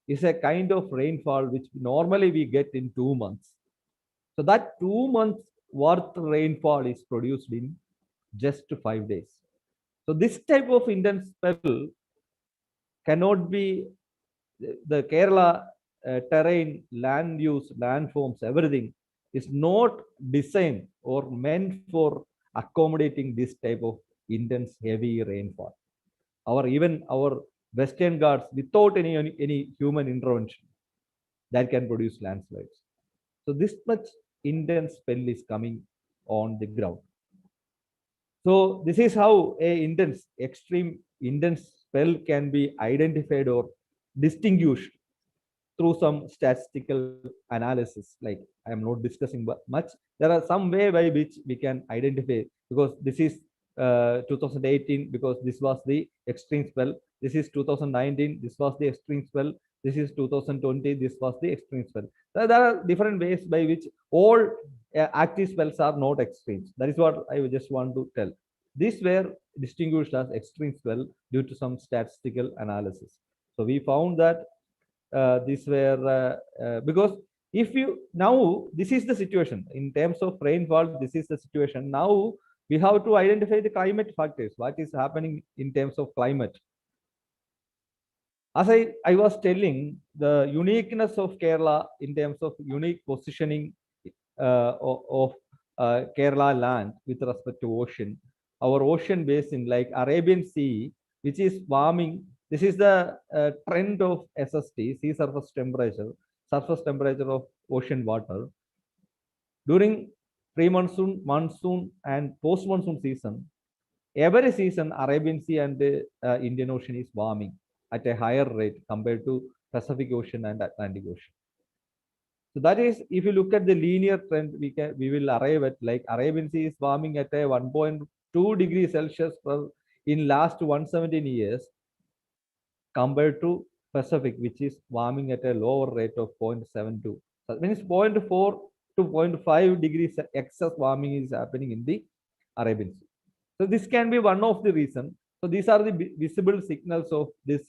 is a kind of rainfall which normally we get in 2 months. So that 2 months worth rainfall is produced in just 5 days. So this type of intense spell cannot be, the Kerala terrain, land use, landforms, everything is not designed or meant for accommodating this type of intense heavy rainfall. Even our Western Ghats, without any human intervention, that can produce landslides. So this much intense spell is coming on the ground. So this is how a extreme intense spell can be identified or distinguished through some statistical analysis. Like, I am not discussing much. There are some way by which we can identify, because this is 2018, because this was the extreme spell. This is 2019, this was the extreme spell. This is 2020, this was the extreme spell. There are different ways by which all active spells are not extremes. That is what I just want to tell. These were distinguished as extreme spell due to some statistical analysis. So we found that these were because if you now, this is the situation in terms of rainfall. This is the situation. Now we have to identify the climate factors. What is happening in terms of climate? As I was telling, the uniqueness of Kerala in terms of unique positioning of Kerala land with respect to ocean. Our ocean basin, like Arabian Sea, which is warming. This is the trend of SST, sea surface temperature of ocean water. During pre-monsoon, monsoon, and post-monsoon season, every season Arabian Sea and the Indian Ocean is warming at a higher rate compared to Pacific Ocean and Atlantic Ocean. So that is, if you look at the linear trend, we will arrive at, like, Arabian Sea is warming at a 1.2 degrees Celsius in last 117 years, compared to Pacific, which is warming at a lower rate of 0.72. So that means 0.4 to 0.5 degrees excess warming is happening in the Arabian Sea. So this can be one of the reasons. So these are the visible signals of this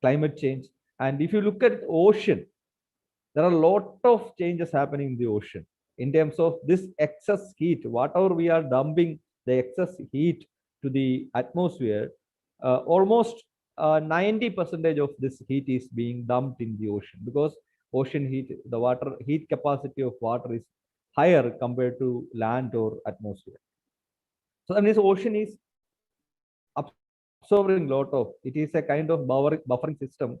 climate change. And if you look at ocean, there are a lot of changes happening in the ocean in terms of this excess heat. Whatever we are dumping the excess heat to the atmosphere, almost 90% of this heat is being dumped in the ocean, because ocean heat, the water heat capacity of water is higher compared to land or atmosphere. So that means ocean is absorbing lot of, it is a kind of buffering system.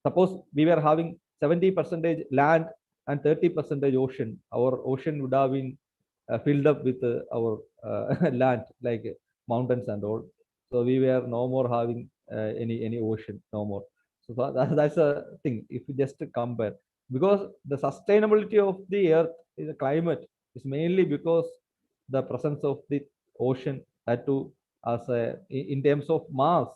Suppose we were having 70% land and 30% ocean, our ocean would have been filled up with our land, like mountains and all. So we were no more having any ocean, no more. So that's a thing. If you just compare, because the sustainability of the earth is a climate is mainly because the presence of the ocean, that too as a, in terms of mass,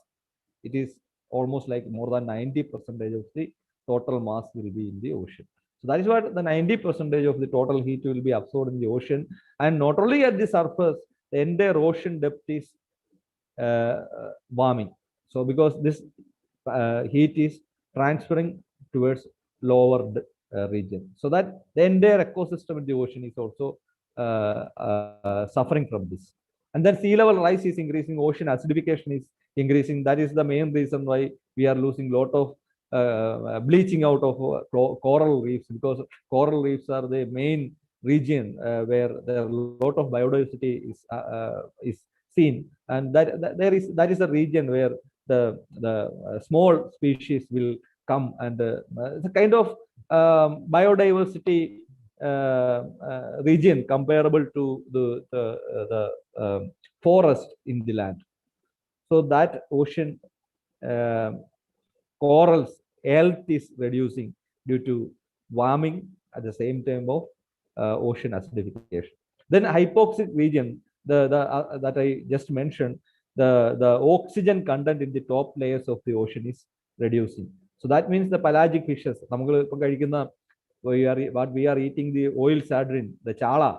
it is almost like more than 90% of the total mass will be in the ocean. So that is what the 90% of the total heat will be absorbed in the ocean. And not only at the surface, the entire ocean depth is warming. So because this heat is transferring towards lower region, so that the entire ecosystem in the ocean is also suffering from this. And then sea level rise is increasing, ocean acidification is increasing. That is the main reason why we are losing a lot of bleaching out of coral reefs, because coral reefs are the main region where there are a lot of biodiversity is seen, and that is a region where the small species will come, and it's a kind of biodiversity region comparable to the forest in the land. So that ocean corals health is reducing due to warming at the same time of ocean acidification. Then hypoxic region, the that I just mentioned, the oxygen content in the top layers of the ocean is reducing. So that means the pelagic fishes, what we are eating, the oil sardine, the chala,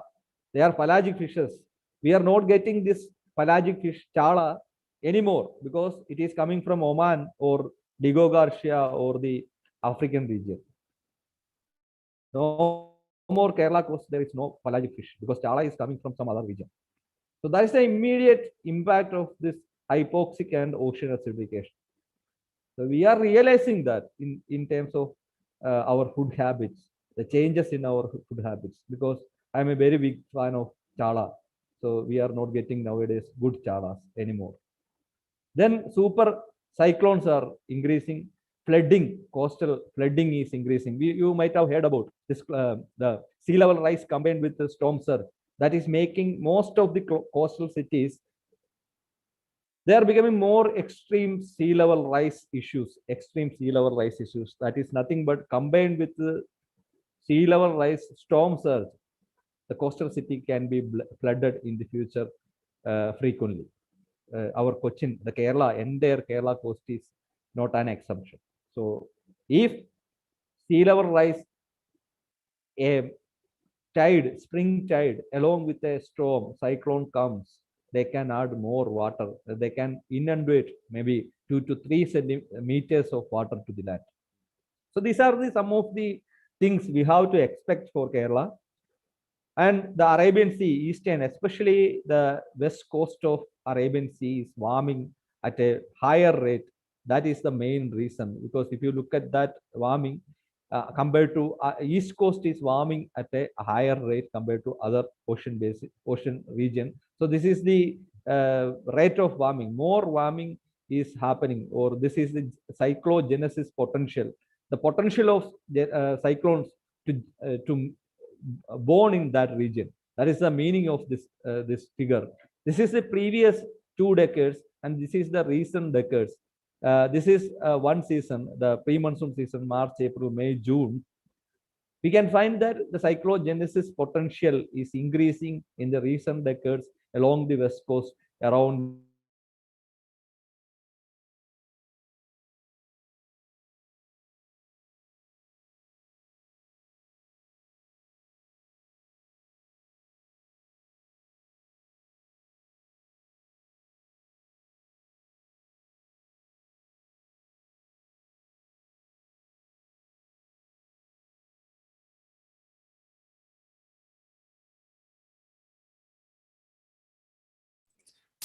they are pelagic fishes. We are not getting this pelagic fish chala anymore, because it is coming from Oman or Digo Garcia or the African region. No more Kerala coast, there is no pelagic fish, because chala is coming from some other region. So that is the immediate impact of this hypoxic and ocean acidification. So we are realizing that in terms of our food habits, the changes in our food habits, because I'm a very big fan of chala. So we are not getting nowadays good chalas anymore. Then super cyclones are increasing. Flooding, coastal flooding is increasing. You might have heard about this, the sea level rise combined with the storm surge. That is making most of the coastal cities, they are becoming more extreme sea level rise issues. Extreme sea level rise issues. That is nothing but combined with the sea level rise storm surge. The coastal city can be flooded in the future frequently. Our Cochin, the Kerala, entire Kerala coast is not an exception. So if sea level rise, a tide, spring tide, along with a storm, cyclone comes, they can add more water. They can inundate maybe 2 to 3 centimeters of water to the land. So these are some of the things we have to expect for Kerala. And the Arabian Sea, eastern, especially the west coast of Arabian Sea is warming at a higher rate. That is the main reason, because if you look at that warming compared to east coast is warming at a higher rate compared to other ocean region. So this is the rate of warming. More warming is happening, or this is the cyclogenesis potential. The potential of cyclones to born in that region. That is the meaning of this figure. This is the previous 2 decades, and this is the recent decades. This is one season, the pre-monsoon season, March, April, May, June. We can find that the cyclogenesis potential is increasing in the recent decades along the west coast around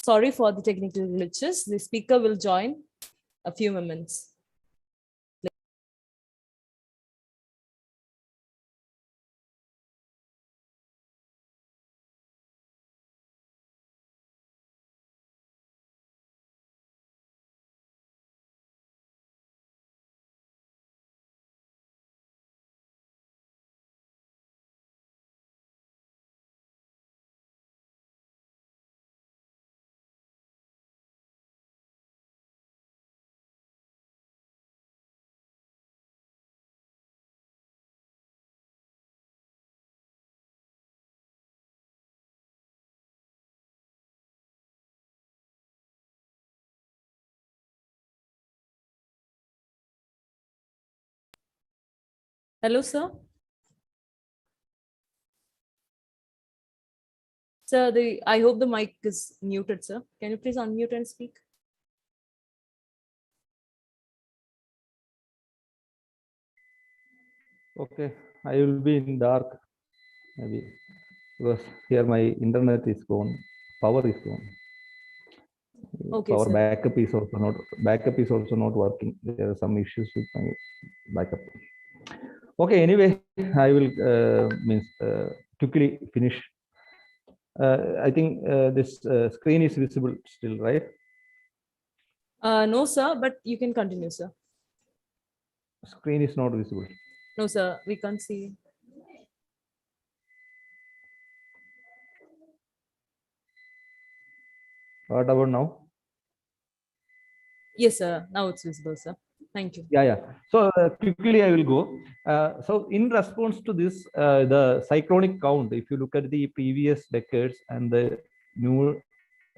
Sorry for the technical glitches. The speaker will join a few moments. Hello, sir. Sir, I hope the mic is muted, sir. Can you please unmute and speak? Okay, I will be in dark maybe because here my internet is gone, power is gone. Okay, Power sir. backup is also not working. There are some issues with my backup. Okay, anyway, I will quickly finish. I think this screen is visible still, right? No, sir, but you can continue, sir. Screen is not visible. No, sir, we can't see. What about now? Yes, sir. Now it's visible, sir. Thank you. Yeah. So quickly I will go. So in response to this, the cyclonic count, if you look at the previous decades and the new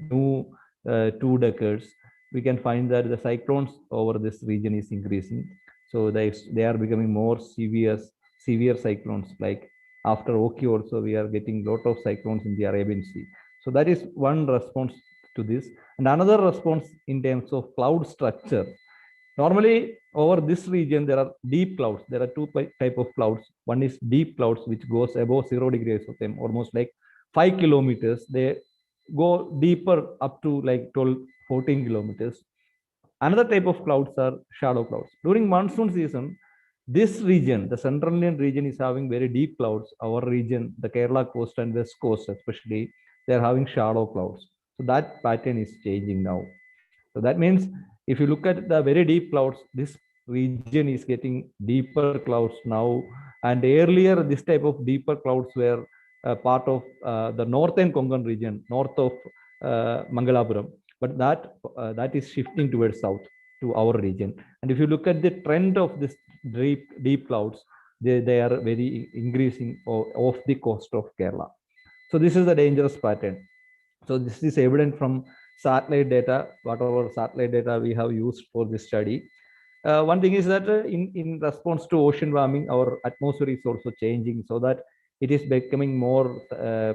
2 decades, we can find that the cyclones over this region is increasing. So they are becoming more severe cyclones. Like after Oki also, we are getting lot of cyclones in the Arabian Sea. So that is one response to this. And another response in terms of cloud structure. Normally, over this region, there are deep clouds. There are two type of clouds. One is deep clouds, which goes above 0 degrees of them, almost like 5 kilometers. They go deeper up to like 12, 14 kilometers. Another type of clouds are shallow clouds. During monsoon season, this region, the central Indian region, is having very deep clouds. Our region, the Kerala coast and west coast especially, they are having shallow clouds. So that pattern is changing now. So that means if you look at the very deep clouds, this region is getting deeper clouds now. And earlier, this type of deeper clouds were part of the northern Konkan region, north of Mangalapuram. But that is shifting towards south to our region. And if you look at the trend of this deep clouds, they are very increasing off the coast of Kerala. So this is the dangerous pattern. So this is evident from satellite data, whatever satellite data we have used for this study. One thing is that in response to ocean warming, our atmosphere is also changing so that it is becoming more,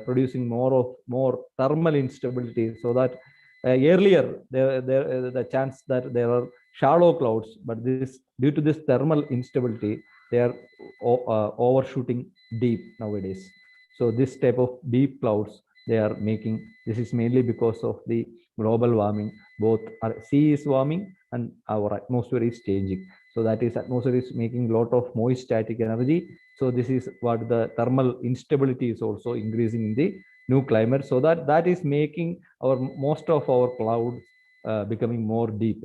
producing more thermal instability. So that earlier the chance that there are shallow clouds, but due to this thermal instability, they are overshooting deep nowadays. So this type of deep clouds they are making. This is mainly because of the global warming. Both our sea is warming and our atmosphere is changing. So that is atmosphere is making a lot of moist static energy. So this is what the thermal instability is also increasing in the new climate. So that is making our most of our clouds becoming more deep.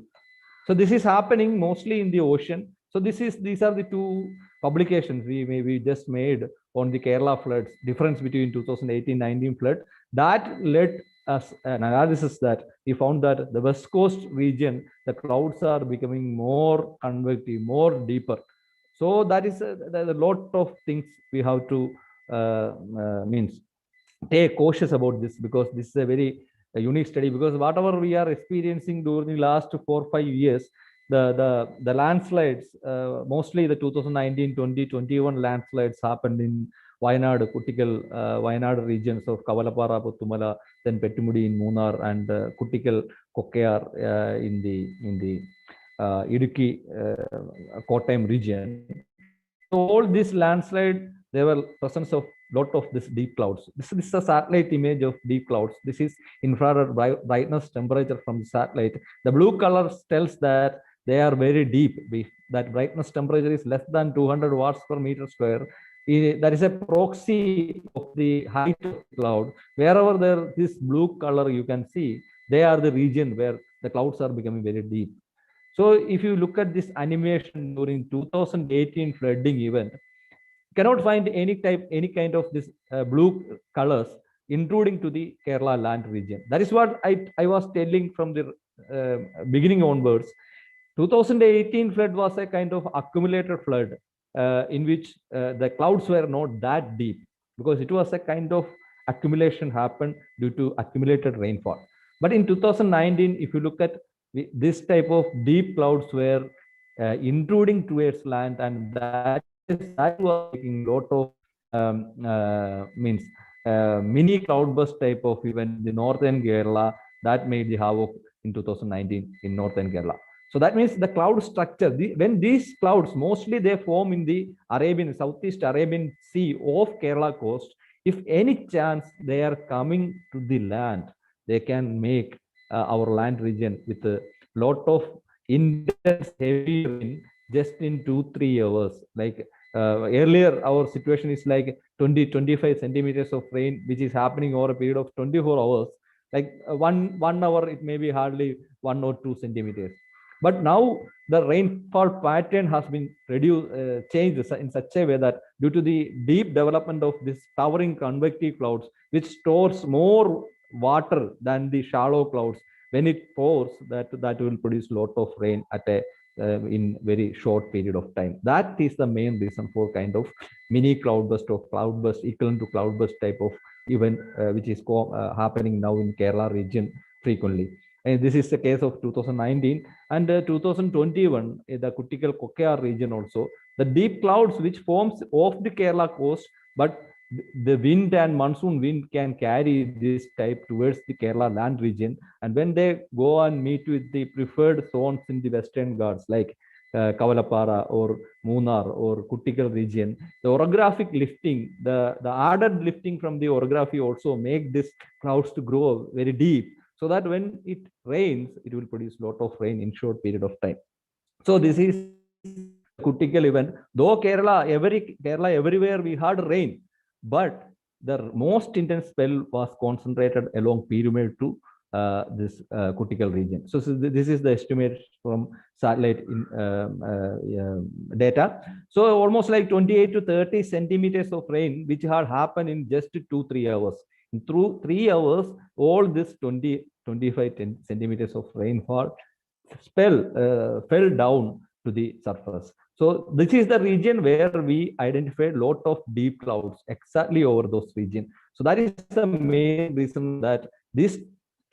So this is happening mostly in the ocean. So these are the two publications we just made on the Kerala floods, difference between 2018-19 flood. That led us an analysis that we found that the west coast region, the clouds are becoming more convective, more deeper. So that is a lot of things we have to means take cautious about this, because this is a very unique study, because whatever we are experiencing during the last 4-5 years, the landslides, mostly the 2019, 2021 landslides happened in Wayanad, Kuttikal, Wayanad regions of Kavalapara, Puttumala, then Pettumudi in Munnar, and Kuttikal, Kokkayar in the Idukki, Kottayam region. So all this landslide, there were presence of lot of this deep clouds. This is a satellite image of deep clouds. This is infrared brightness temperature from the satellite. The blue color tells that they are very deep. That brightness temperature is less than 200 watts per meter square. That is a proxy of the height of the cloud. Wherever there this blue color you can see, they are the region where the clouds are becoming very deep. So if you look at this animation during 2018 flooding event, cannot find any kind of this blue colors intruding to the Kerala land region. That is what I was telling from the beginning onwards. 2018 flood was a kind of accumulated flood in which the clouds were not that deep because it was a kind of accumulation happened due to accumulated rainfall. But in 2019, if you look at this type of deep clouds were intruding towards land, and that was making lot of means mini cloudburst type of event in the northern Kerala that made the havoc in 2019 in northern Kerala. So that means the cloud structure, when these clouds, mostly they form in the Southeast Arabian Sea of Kerala coast. If any chance they are coming to the land, they can make our land region with a lot of intense heavy rain just in 2-3 hours. Like earlier, our situation is like 20-25 centimeters of rain, which is happening over a period of 24 hours. Like one hour, it may be hardly 1 or 2 centimeters. But now the rainfall pattern has been changed in such a way that due to the deep development of this towering convective clouds, which stores more water than the shallow clouds, when it pours, that will produce a lot of rain at a in very short period of time. That is the main reason for kind of mini cloudburst or cloudburst equivalent to cloudburst type of event, which is happening now in Kerala region frequently. And this is the case of 2019 and 2021, the critical Kokkayar region also. The deep clouds which forms off the Kerala coast, but the wind and monsoon wind can carry this type towards the Kerala land region. And when they go and meet with the preferred zones in the Western Ghats, like Kavalapara or Munnar or Kuttikal region, the orographic lifting, the added lifting from the orography also make this clouds to grow very deep, so that when it rains, it will produce a lot of rain in short period of time. So this is critical event. Though Kerala everywhere we had rain, but the most intense spell was concentrated along Pyramid to this critical region. So this is the estimate from satellite data. So almost like 28 to 30 centimeters of rain, which had happened in just 2-3 hours. Through 3 hours, all this 20-25 centimeters of rainfall fell down to the surface. So this is the region where we identified a lot of deep clouds exactly over those regions. So that is the main reason that this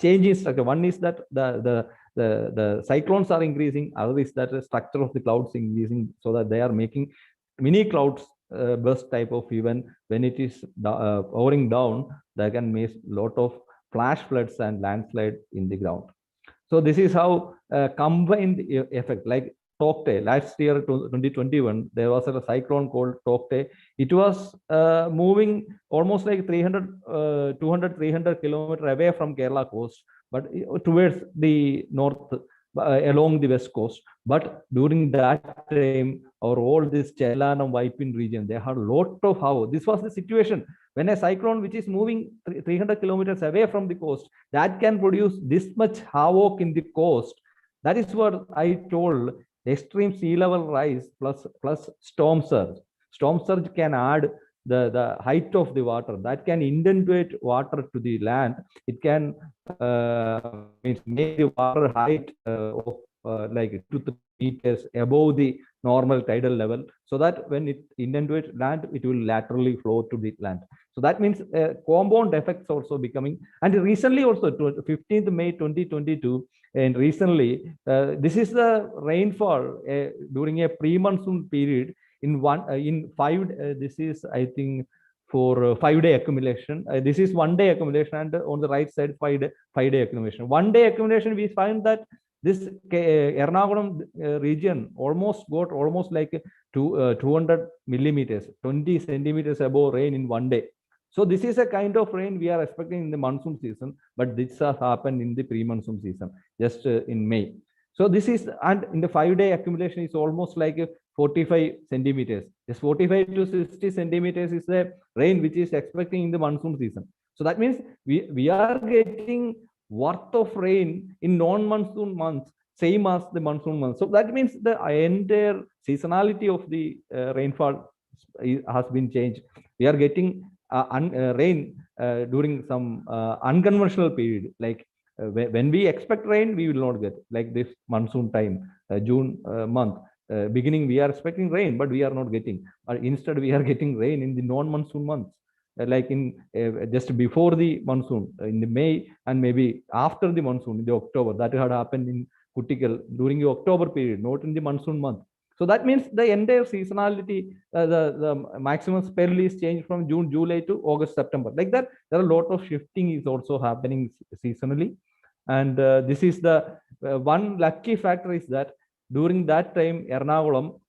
change in structure. One is that the cyclones are increasing. Other is that the structure of the clouds increasing, so that they are making mini clouds burst type of event. When it is pouring down, that can make a lot of flash floods and landslide in the ground. So this is how combined effect, like Tokte, last year 2021, there was a cyclone called Tokte. It was moving almost like 200-300 kilometers away from Kerala coast, but towards the north, along the west coast. But during that time, all this Chelan and Waipin region, they had a lot of havoc. This was the situation. When a cyclone which is moving 300 kilometers away from the coast, that can produce this much havoc in the coast. That is what I told. Extreme sea level rise plus storm surge. Storm surge can add the height of the water. That can inundate water to the land. It can make the water height of like 2-3 meters above the normal tidal level, so that when it inundates land, it will laterally flow to the land. So that means compound effects also becoming. And recently also, 15th May 2022, and recently, this is the rainfall during a pre-monsoon period this is, I think, for 5-day accumulation. This is 1-day accumulation, and on the right side, 5-day accumulation. 1-day accumulation, we find that This Ernakulam region almost got almost like 200 millimeters, 20 centimeters above rain in one day. So this is a kind of rain we are expecting in the monsoon season, but this has happened in the pre-monsoon season, just in May. So this is, and in the 5-day accumulation is almost like 45 centimeters. Just 45 to 60 centimeters is the rain which is expecting in the monsoon season. So that means we are getting worth of rain in non-monsoon months, same as the monsoon months. So that means the entire seasonality of the rainfall has been changed. We are getting rain during some unconventional period, like when we expect rain, we will not get, like this monsoon time, June month. Beginning, we are expecting rain, but we are not getting. Instead, we are getting rain in the non-monsoon months, like in just before the monsoon, in the May, and maybe after the monsoon, in the October. That had happened in Kuttikal during the October period, not in the monsoon month. So that means the entire seasonality, the maximum spell is changed from June, July to August, September. Like that, there are a lot of shifting is also happening seasonally. And this is the one lucky factor is that during that time, Ernakulam,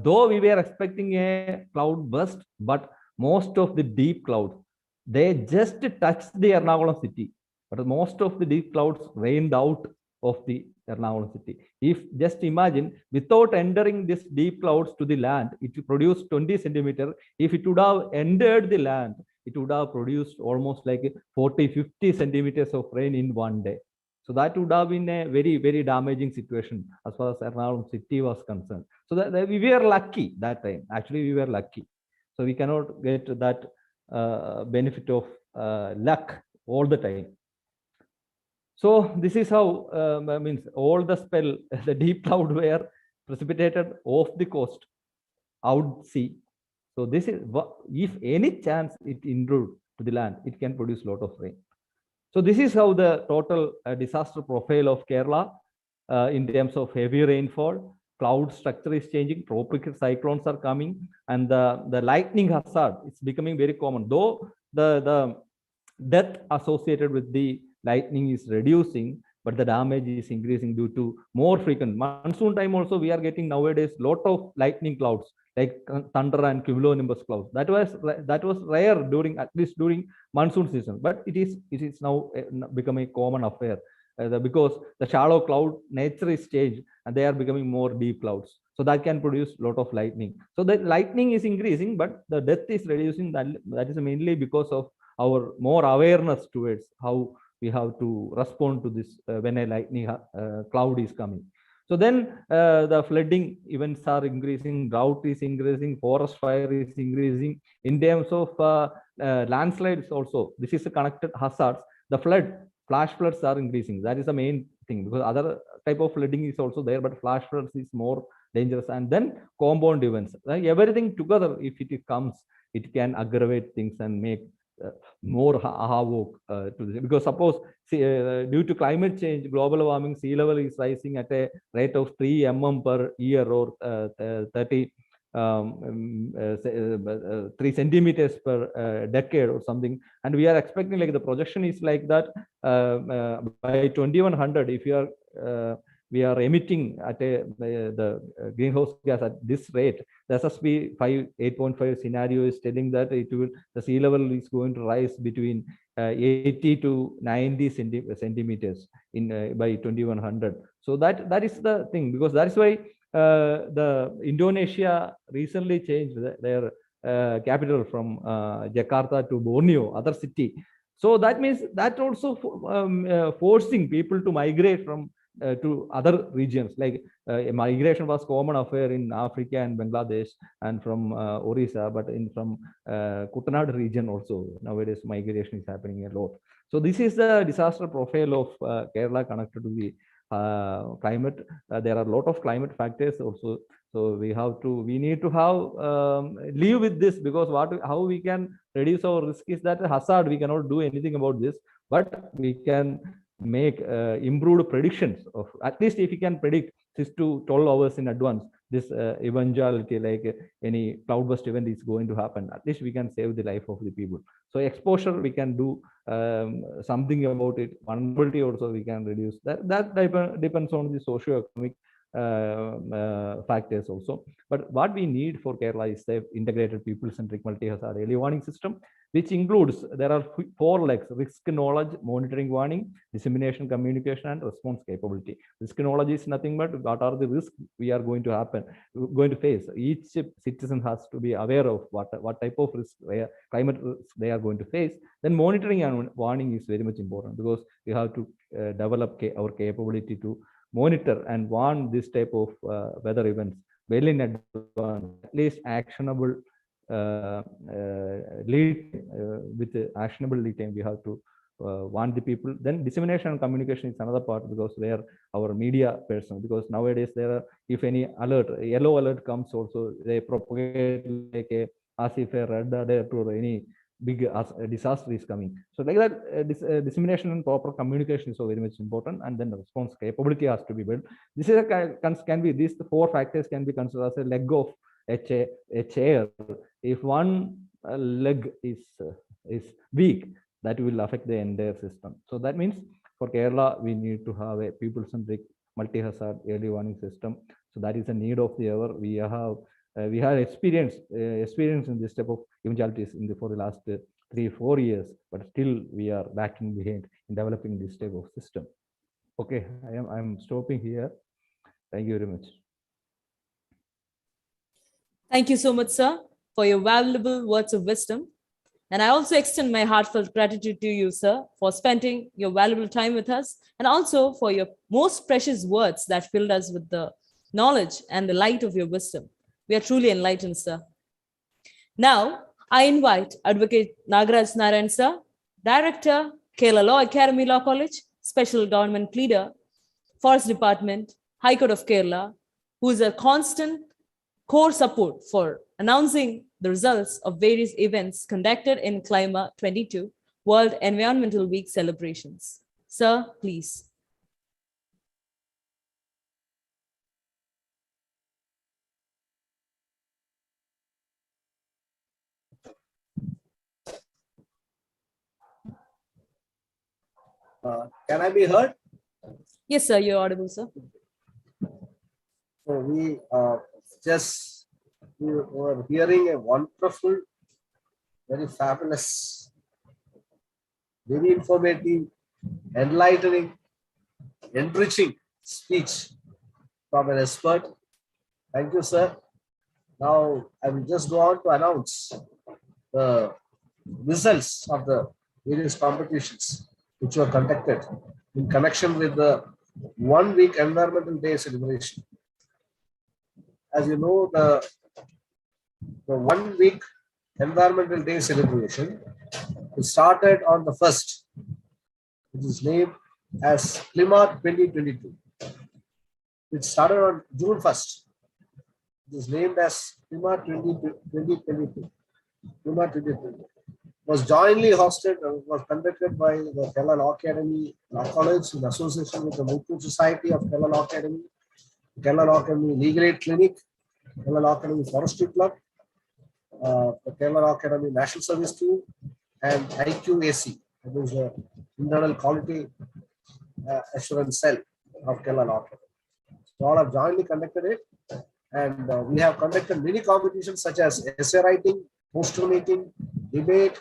though we were expecting a cloud burst, but most of the deep clouds, they just touched the Ernakulam city. But most of the deep clouds rained out of the Ernakulam city. If just imagine, without entering this deep clouds to the land, it produced 20 centimeter. If it would have entered the land, it would have produced almost like 40, 50 centimeters of rain in one day. So that would have been a very, very damaging situation as far as Ernakulam city was concerned. So that we were lucky that time. Actually, we were lucky. So we cannot get that benefit of luck all the time. So this is how means all the spell, the deep cloud were precipitated off the coast, out sea. So this is, if any chance it intrude to the land, it can produce a lot of rain. So this is how the total disaster profile of Kerala in terms of heavy rainfall, cloud structure is changing, tropical cyclones are coming, and the lightning hazard is becoming very common. Though the death associated with the lightning is reducing, but the damage is increasing due to more frequent monsoon time. Also, we are getting nowadays lot of lightning clouds, like thunder and cumulonimbus clouds. That was rare during, at least during monsoon season, but it is now becoming a common affair because the shallow cloud nature is changed and they are becoming more deep clouds. So that can produce a lot of lightning. So the lightning is increasing, but the death is reducing. That is mainly because of our more awareness towards how we have to respond to this when a lightning cloud is coming. So then the flooding events are increasing, drought is increasing, forest fire is increasing. In terms of landslides also, this is a connected hazards. The flash floods are increasing. That is the main thing, because other type of flooding is also there, but flash floods is more dangerous. And then compound events, like everything together, if it comes, it can aggravate things and make more havoc to this. Because suppose due to climate change, global warming, sea level is rising at a rate of 3 mm per year, or 30 3 centimeters per decade or something. And we are expecting, like, the projection is like that by 2100, if we are emitting at the greenhouse gas at this rate, the SSB 8.5 scenario is telling that the sea level is going to rise between 80 to 90 centimeters in by 2100. So that is the thing, because that is why the Indonesia recently changed their capital from Jakarta to Borneo, other city. So that means that also forcing people to migrate from to other regions. Like migration was common affair in Africa and Bangladesh and from Orissa, but from Kutanad region also nowadays migration is happening a lot. So this is the disaster profile of Kerala connected to the climate. There are a lot of climate factors also. So we need to have live with this, because how we can reduce our risk is that hazard. We cannot do anything about this, but we can make improved predictions of, at least if you can predict 6 to 12 hours in advance, this eventuality, like any cloudburst event is going to happen, at least we can save the life of the people. So exposure, we can do something about it. Vulnerability also we can reduce. That depends on the socio-economic factors also. But what we need for Kerala is the integrated people-centric multi-hazard early warning system, which includes, there are 4 legs: risk knowledge, monitoring, warning, dissemination, communication, and response capability. Risk knowledge is nothing but what are the risks we are going to face. Each citizen has to be aware of what type of risk, climate risk they are going to face. Then monitoring and warning is very much important, because we have to develop our capability to monitor and warn this type of weather events well in advance, at least actionable lead with actionable lead time. We have to warn the people. Then dissemination and communication is another part, because they are our media person. Because nowadays there are, if any alert, yellow alert comes also, they propagate like as if a red alert or any big disaster is coming. So like that, dissemination and proper communication is so very much important. And then the response capability has to be built. This is can be, these 4 factors can be considered as a leg of a chair. If one leg is weak, that will affect the entire system. So that means for Kerala, we need to have a people-centric multi-hazard early warning system. So that is a need of the hour. We have experience in this type of eventualities for the last 3-4 years, but still we are lacking behind in developing this type of system. Okay, I'm stopping here. Thank you very much. Thank you so much, sir, for your valuable words of wisdom. And I also extend my heartfelt gratitude to you, sir, for spending your valuable time with us, and also for your most precious words that filled us with the knowledge and the light of your wisdom. We are truly enlightened, sir. Now, I invite Advocate Dr.N.Narayanan, sir, Director, Kerala Law Academy Law College, Special Government Pleader, Forest Department, High Court of Kerala, who is a constant core support for announcing the results of various events conducted in Climatic 22 World Environmental Week celebrations. Sir, please. Can I be heard? Yes, sir, you're audible, sir. So we were hearing a wonderful, very fabulous, very informative, enlightening, enriching speech from an expert. Thank you, sir. Now I will just go on to announce the results of the various competitions which were conducted in connection with the 1 week Environmental Day celebration. As you know, the 1 week Environmental Day celebration started on the 1st, which is named as Climatic 2022. It started on June 1st. It is named as Climatic 2022. Climatic 2022 was jointly hosted and was conducted by the Kerala Law Academy Law College in association with the Mutual Society of Kerala Law Academy, Kerala Law Academy Legal Aid Clinic, Kerala Law Academy Forestry Club, the Kerala Law Academy National Service Team, and IQAC, that is the Internal Quality Assurance Cell of Kerala Law Academy. So all have jointly conducted it, and we have conducted many competitions such as essay writing, poster making, debate,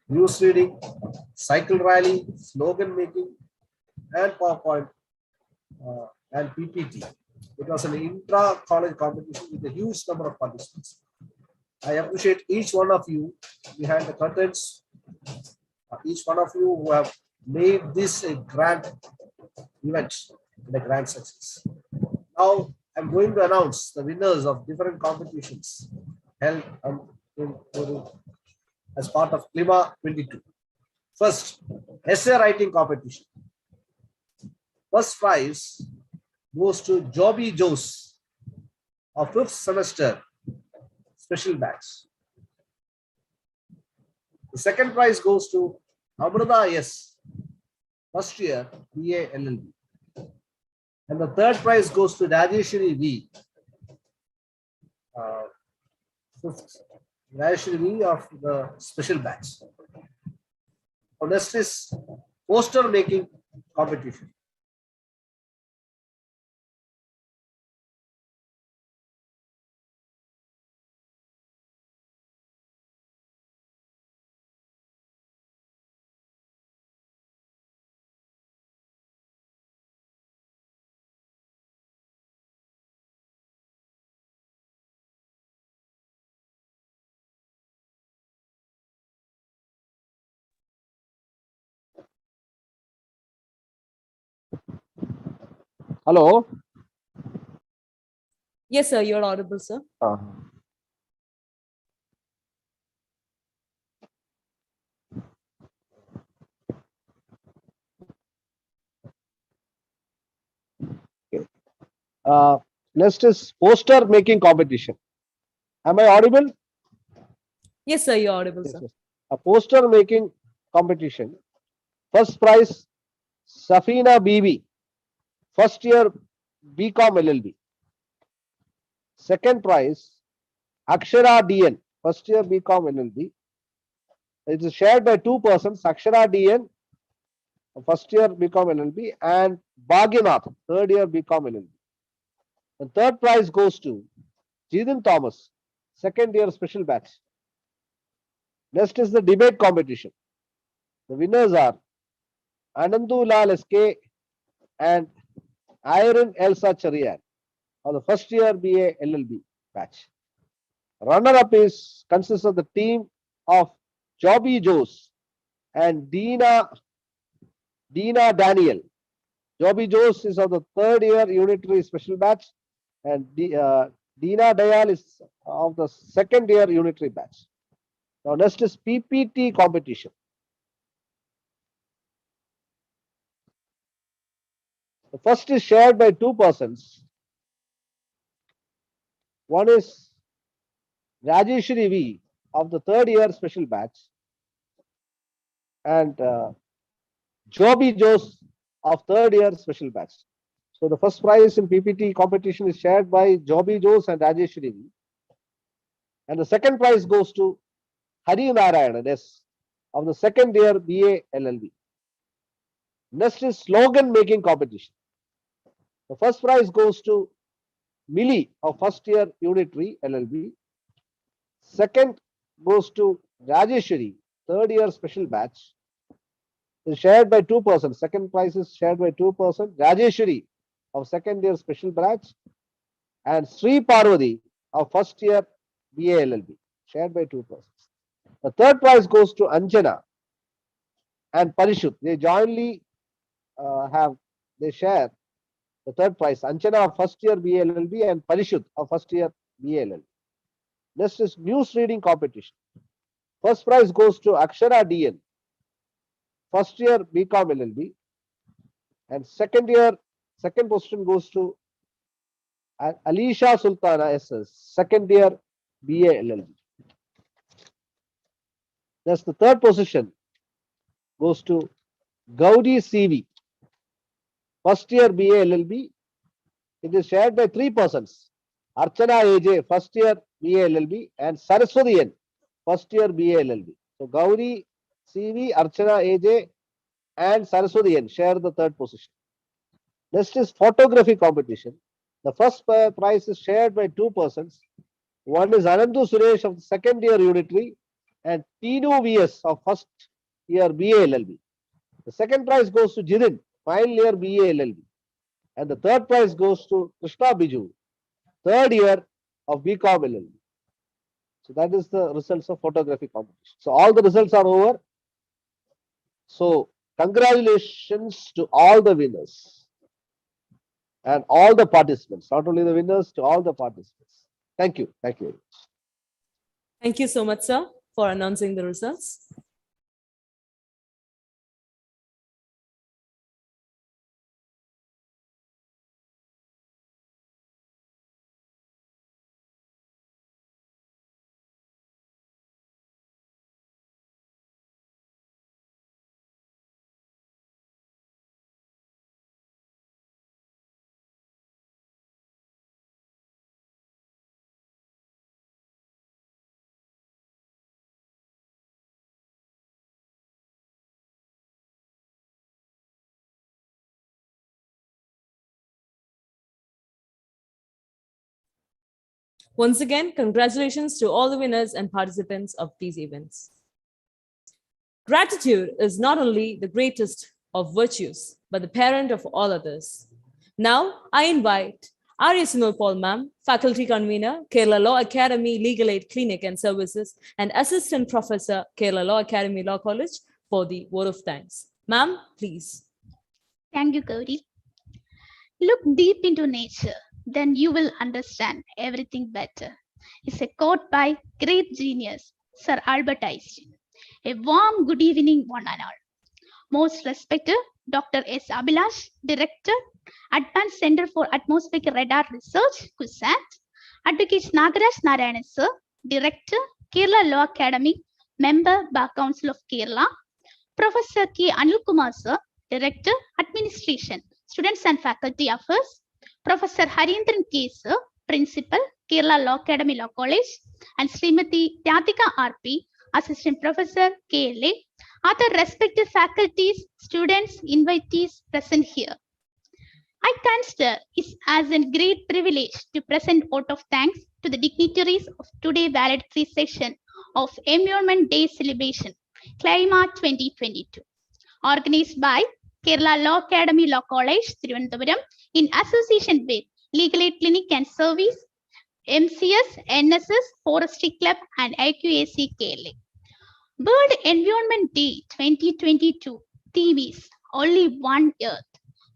news reading, cycle rally, slogan making, and PowerPoint and PPT. It was an intra-college competition with a huge number of participants. I appreciate each one of you behind the curtains, each one of you who have made this a grand event and a grand success. Now, I'm going to announce the winners of different competitions held as part of Climatic 22. First, essay writing competition. First prize goes to Joby Jose of 5th semester special batch. The second prize goes to Amrita S, first year BA LLB. And the third prize goes to Rajeshwari V, uh, fifth nationally of the special batch. Now, next is poster making competition. Hello. Yes, sir, you're audible, sir. Okay. Next is poster making competition. Am I audible? Yes, sir, you're audible, Yes, sir. yes. A poster making competition. First prize, Safina BB, first year BCom LLB. Second prize, Akshara DN, first year BCom LLB. It is shared by two persons, Akshara DN, first year BCom LLB, and Bhagyanath, third year BCom LLB. The third prize goes to Jidin Thomas, second year special batch. Next is the debate competition. The winners are Anandu Lal SK and Iron Elsa Charian of the first year BA LLB batch. Runner-up is consists of the team of Jobby Jose and Dina Daniel. Jobby Jose is of the third year unitary special batch, and Dina Dayal is of the second year unitary batch. Now next is PPT competition. The first is shared by two persons. One is Rajeshri V of the third year special batch and Joby Jose of third year special batch. So the first prize in PPT competition is shared by Joby Jose and Rajeshri V. And the second prize goes to Hari Narayanan S of the second year BA LLB. Next is slogan making competition. The first prize goes to Millie of first year unitary LLB. Second goes to Rajeshwari, third year special batch. Is shared by two persons. Second prize is shared by two persons. Rajeshwari of second year special batch and Sri Parvati of first year BA LLB. Shared by two persons. The third prize goes to Anjana and Parishut. They jointly they share the third prize. Anjana of first year BA LLB and Parishut of first year BA LLB. Next is news reading competition. First prize goes to Akshara DN, first year BCom LLB, and second position goes to Alisha Sultana SS, second year BA LLB. Thus the third position goes to Gaudi CV, first year BA LLB. It is shared by three persons. Archana AJ, first year BA LLB, and Saraswati N, first year BA LLB. So Gauri CV, Archana AJ, and Saraswati N share the third position. Next is photography competition. The first prize is shared by two persons. One is Anandu Suresh of the second year unitary and Tinu VS of first year BA LLB. The second prize goes to Jidin, final year BA LLB. And the third prize goes to Krishna Biju, third year of BCom LLB. So that is the results of photography competition. So all the results are over. So congratulations to all the winners and all the participants, not only the winners, to all the participants. Thank you. Thank you. Thank you so much, sir, for announcing the results. Once again, congratulations to all the winners and participants of these events. Gratitude is not only the greatest of virtues, but the parent of all others. Now, I invite Arya Sunil Paul Ma'am, Faculty Convener, Kerala Law Academy Legal Aid Clinic and Services, and Assistant Professor, Kerala Law Academy Law College, for the vote of thanks. Ma'am, please. Thank you, Gauri. Look deep into nature, then you will understand everything better. It's a quote by great genius, Sir Albert Einstein. A warm good evening, one and all. Most respected Dr. S. Abhilash, Director, Advanced Center for Atmospheric Radar Research, CUSAT. Advocate Dr.N.Narayanan, Sir, Director, Kerala Law Academy, Member, Bar Council of Kerala. Professor K. Anilkumar, Sir, Director, Administration, Students and Faculty Affairs. Professor Harindran K. Sir, Principal, Kerala Law Academy Law College. And Srimati Tyatika R.P., Assistant Professor, KLA. Other respected faculties, students, invitees present here. I consider it as a great privilege to present vote of thanks to the dignitaries of today's valedictory session of Environment Day celebration, Climatic 2022, organized by Kerala Law Academy Law College, Thiruvananthapuram, in association with Legal Aid Clinic and Service, MCS, NSS, Forestry Club, and IQAC KLA. World Environment Day 2022 theme is Only One Earth,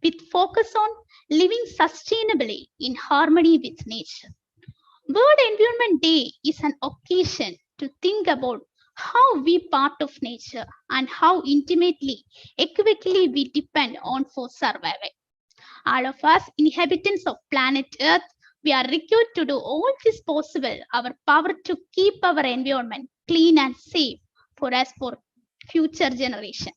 with focus on living sustainably in harmony with nature. World Environment Day is an occasion to think about how we part of nature and how intimately, equivocally we depend on for survival. All of us inhabitants of planet Earth, we are required to do all this possible, our power to keep our environment clean and safe for us for future generation.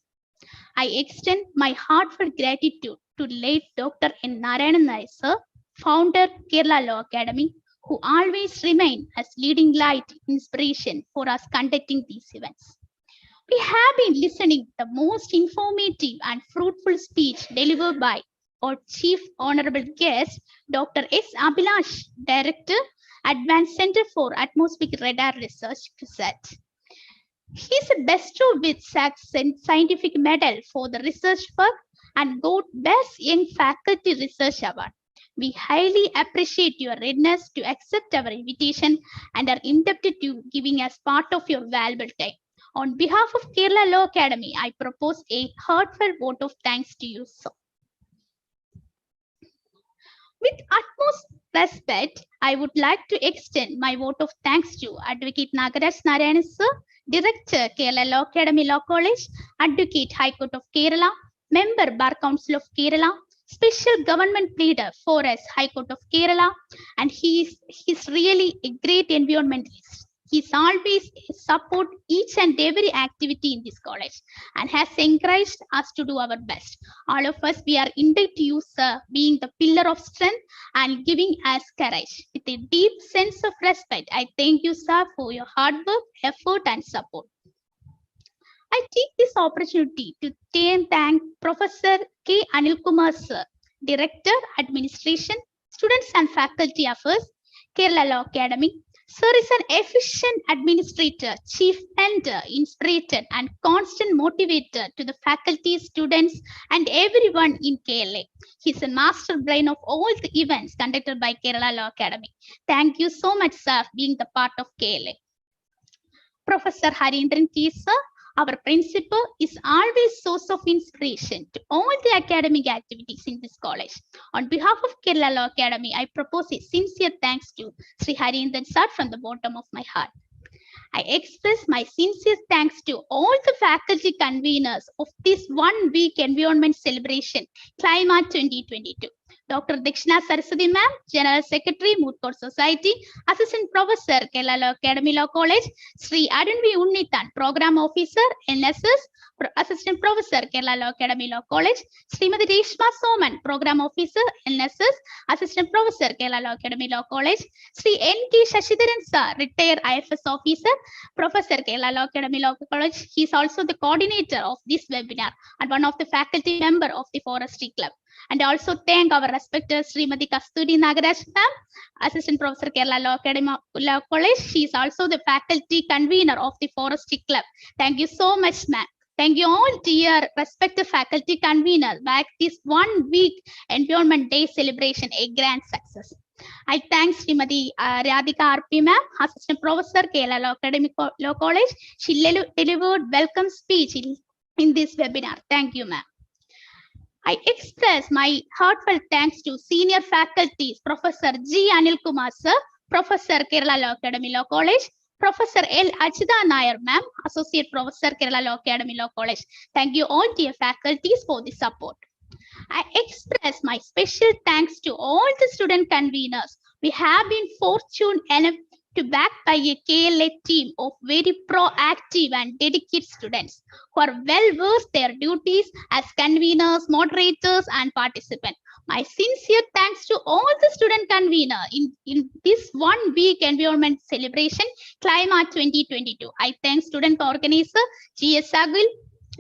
I extend my heartfelt gratitude to late Dr.N.Narayanan, sir, founder Kerala Law Academy, who always remain as leading light inspiration for us conducting these events. We have been listening to the most informative and fruitful speech delivered by our Chief Honorable Guest, Dr. S. Abhilash, Director, Advanced Center for Atmospheric Radar Research, CUSAT. He is bestowed with SAC's Scientific Medal for the research work and got Best Young Faculty Research Award. We highly appreciate your readiness to accept our invitation and are indebted to giving us part of your valuable time. On behalf of Kerala Law Academy, I propose a heartfelt vote of thanks to you, sir. With utmost respect, I would like to extend my vote of thanks to Advocate Dr.N.Narayanan, sir, Director, Kerala Law Academy Law College, Advocate High Court of Kerala, Member Bar Council of Kerala, Special Government Leader for us, High Court of Kerala, and he's really a great environmentalist. He's always support each and every activity in this college and has encouraged us to do our best. All of us, we are indebted to you, sir, being the pillar of strength and giving us courage. With a deep sense of respect, I thank you, sir, for your hard work, effort, and support. I take this opportunity to thank Professor K. Anilkumar, sir, Director, Administration, Students and Faculty Affairs, Kerala Law Academy. Sir is an efficient administrator, chief mentor, inspirator, and constant motivator to the faculty, students, and everyone in KLA. He's a master brain of all the events conducted by Kerala Law Academy. Thank you so much, sir, being the part of KLA. Professor Harindran K. Sir, our principal, is always source of inspiration to all the academic activities in this college. On behalf of Kerala Law Academy, I propose a sincere thanks to Sri Harindran Sir from the bottom of my heart. I express my sincere thanks to all the faculty conveners of this 1 week environment celebration, Climatic 2022. Dr. Dakshina Saraswati Ma'am, General Secretary, Moot Court Society, Assistant Professor, Kerala Law Academy Law College, Sri Adunvi Unnithan, Program Officer, NSS, Assistant Professor, Kerala Law Academy Law College, Srimati Reshma Soman, Program Officer, NSS, Assistant Professor, Kerala Law Academy Law College, Sri N.K. Shashidharan Sir, Retired IFS Officer, Professor, Kerala Law Academy Law College. He is also the coordinator of this webinar and one of the faculty member of the Forestry Club. And also thank our respected Srimati Kasturi Nagaraj ma'am, Assistant Professor Kerala Law Academy Law College. She is also the faculty convener of the Forestry Club. Thank you so much, ma'am. Thank you all dear respected faculty conveners. Back this 1 week Environment Day celebration a grand success. I thank Srimati Radhika RP ma'am, Assistant Professor Kerala Law Academy Law College. She delivered welcome speech in this webinar. Thank you, ma'am. I express my heartfelt thanks to senior faculties, Professor G. Anil Kumar sir, Professor Kerala Law Academy Law College, Professor L. Achita Nair ma'am, Associate Professor Kerala Law Academy Law College. Thank you all dear faculties for the support. I express my special thanks to all the student conveners. We have been fortunate enough to back by a KLA team of very proactive and dedicated students who are well versed their duties as conveners, moderators, and participants. My sincere thanks to all the student conveners in this 1 week environment celebration, Climatic 2022. I thank student organizer GS Agil,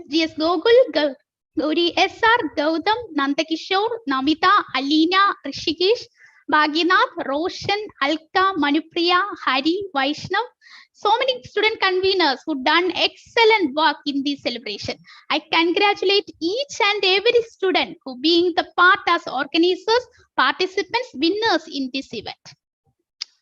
GS Gogul, Gauri SR, Gautam, Nandakishore, Namita, Alina, Rishikesh, Bhaginath, Roshan, Alka, Manupriya, Hari, Vaishnav, so many student conveners who done excellent work in this celebration. I congratulate each and every student who being the part as organizers, participants, winners in this event.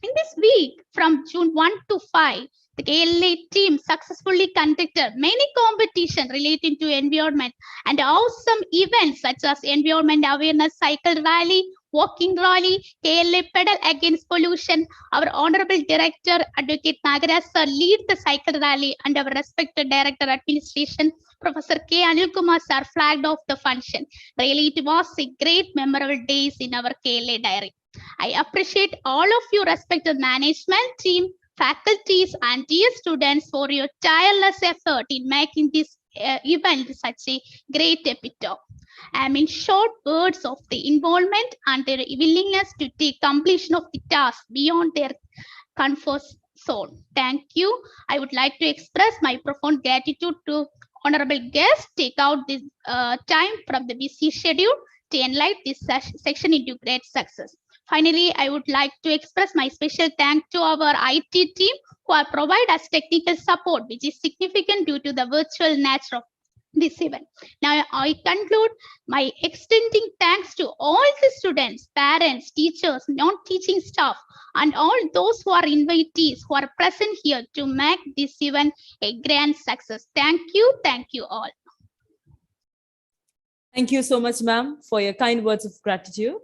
In this week, from June 1 to 5, the KLA team successfully conducted many competitions relating to environment and awesome events such as Environment Awareness Cycle Rally, Walking Rally, KLA Pedal Against Pollution. Our Honorable Director, Advocate Nagaraj sir, lead the cycle rally and our respected Director Administration, Professor K. Anil Kumar sir, flagged off the function. Really, it was a great memorable days in our KLA diary. I appreciate all of you respected management team, faculties and dear students for your tireless effort in making this event such a great epitome. I mean short words of the involvement and their willingness to take completion of the task beyond their comfort zone. Thank you. I would like to express my profound gratitude to honorable guests. Take out this time from the busy schedule to enlighten this section into great success. Finally, I would like to express my special thanks to our IT team who have provided us technical support, which is significant due to the virtual nature of this event. Now, I conclude my extending thanks to all the students, parents, teachers, non-teaching staff, and all those who are invitees who are present here to make this event a grand success. Thank you all. Thank you so much, ma'am, for your kind words of gratitude.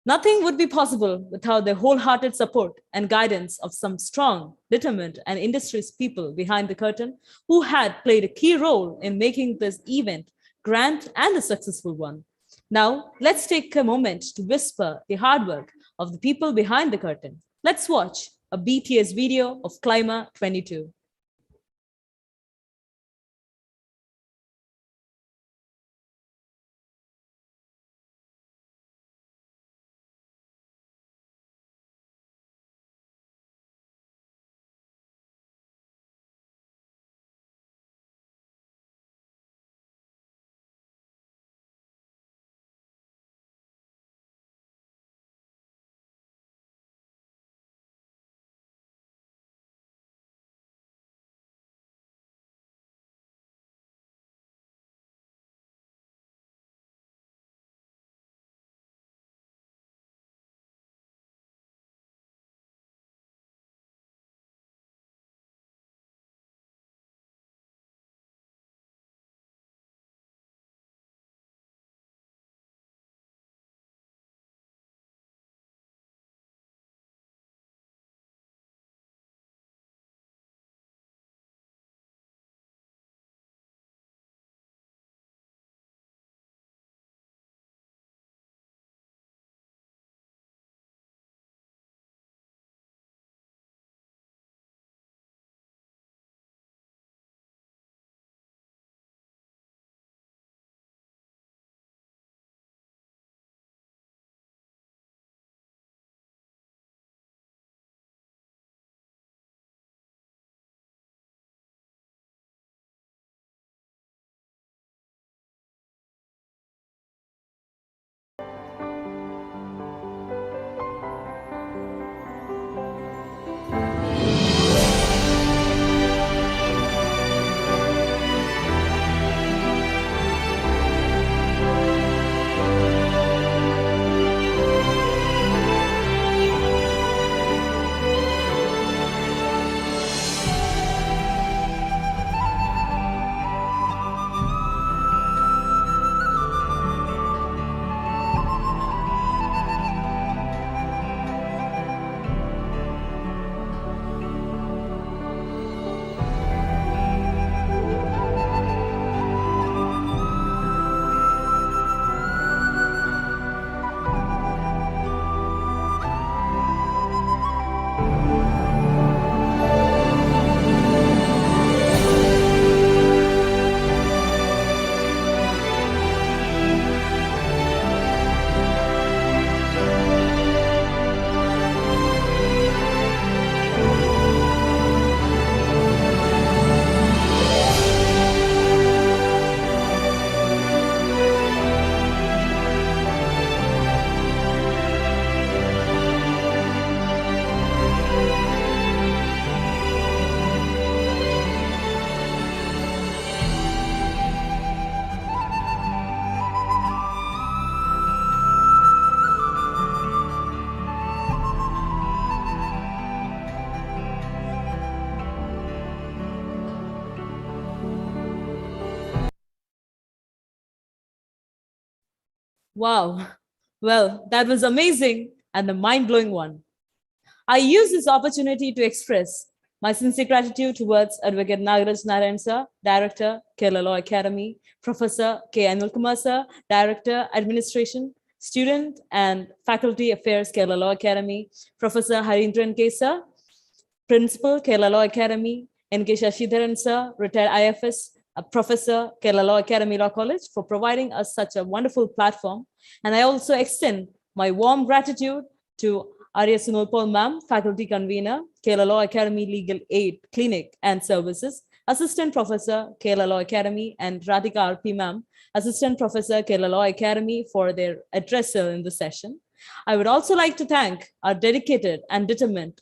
Nothing would be possible without the wholehearted support and guidance of some strong, determined, and industrious people behind the curtain who had played a key role in making this event grand and a successful one. Now, let's take a moment to whisper the hard work of the people behind the curtain. Let's watch a BTS video of Clima 22. Wow. Well, that was amazing and a mind-blowing one. I use this opportunity to express my sincere gratitude towards Advocate Dr.N.Narayanan sir, Director, Kerala Law Academy, Professor K. Anilkumar sir, Director, Administration, Student and Faculty Affairs, Kerala Law Academy, Professor Harindran K. sir, Principal, Kerala Law Academy, N.K. Shashidharan sir, retired IFS, a professor, Kerala Law Academy Law College, for providing us such a wonderful platform. And I also extend my warm gratitude to Arya Sunulpal ma'am, faculty convener, Kerala Law Academy Legal Aid Clinic and Services, Assistant Professor, Kerala Law Academy, and Radhika R.P. ma'am, Assistant Professor, Kerala Law Academy, for their addressal in the session. I would also like to thank our dedicated and determined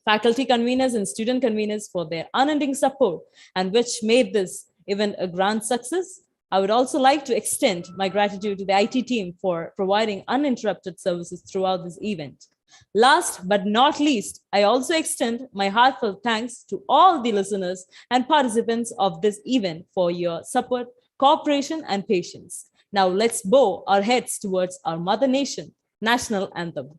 faculty conveners and student conveners for their unending support, and which made this event a grand success. I would also like to extend my gratitude to the IT team for providing uninterrupted services throughout this event. Last but not least, I also extend my heartfelt thanks to all the listeners and participants of this event for your support, cooperation, and patience. Now let's bow our heads towards our mother nation, national anthem.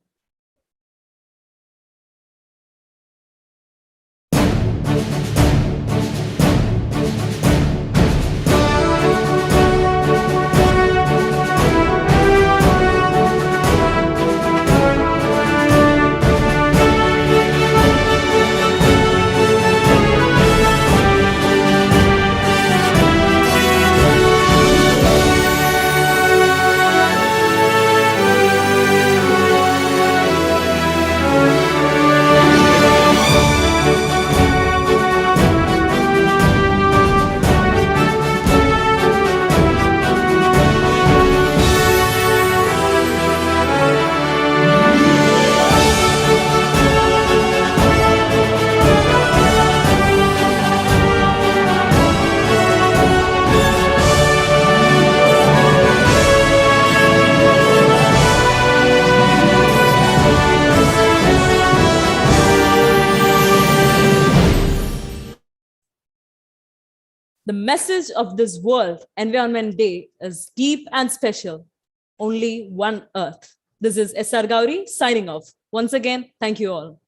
The message of this World Environment Day is deep and special. Only one Earth. This is SR Gauri signing off. Once again, thank you all.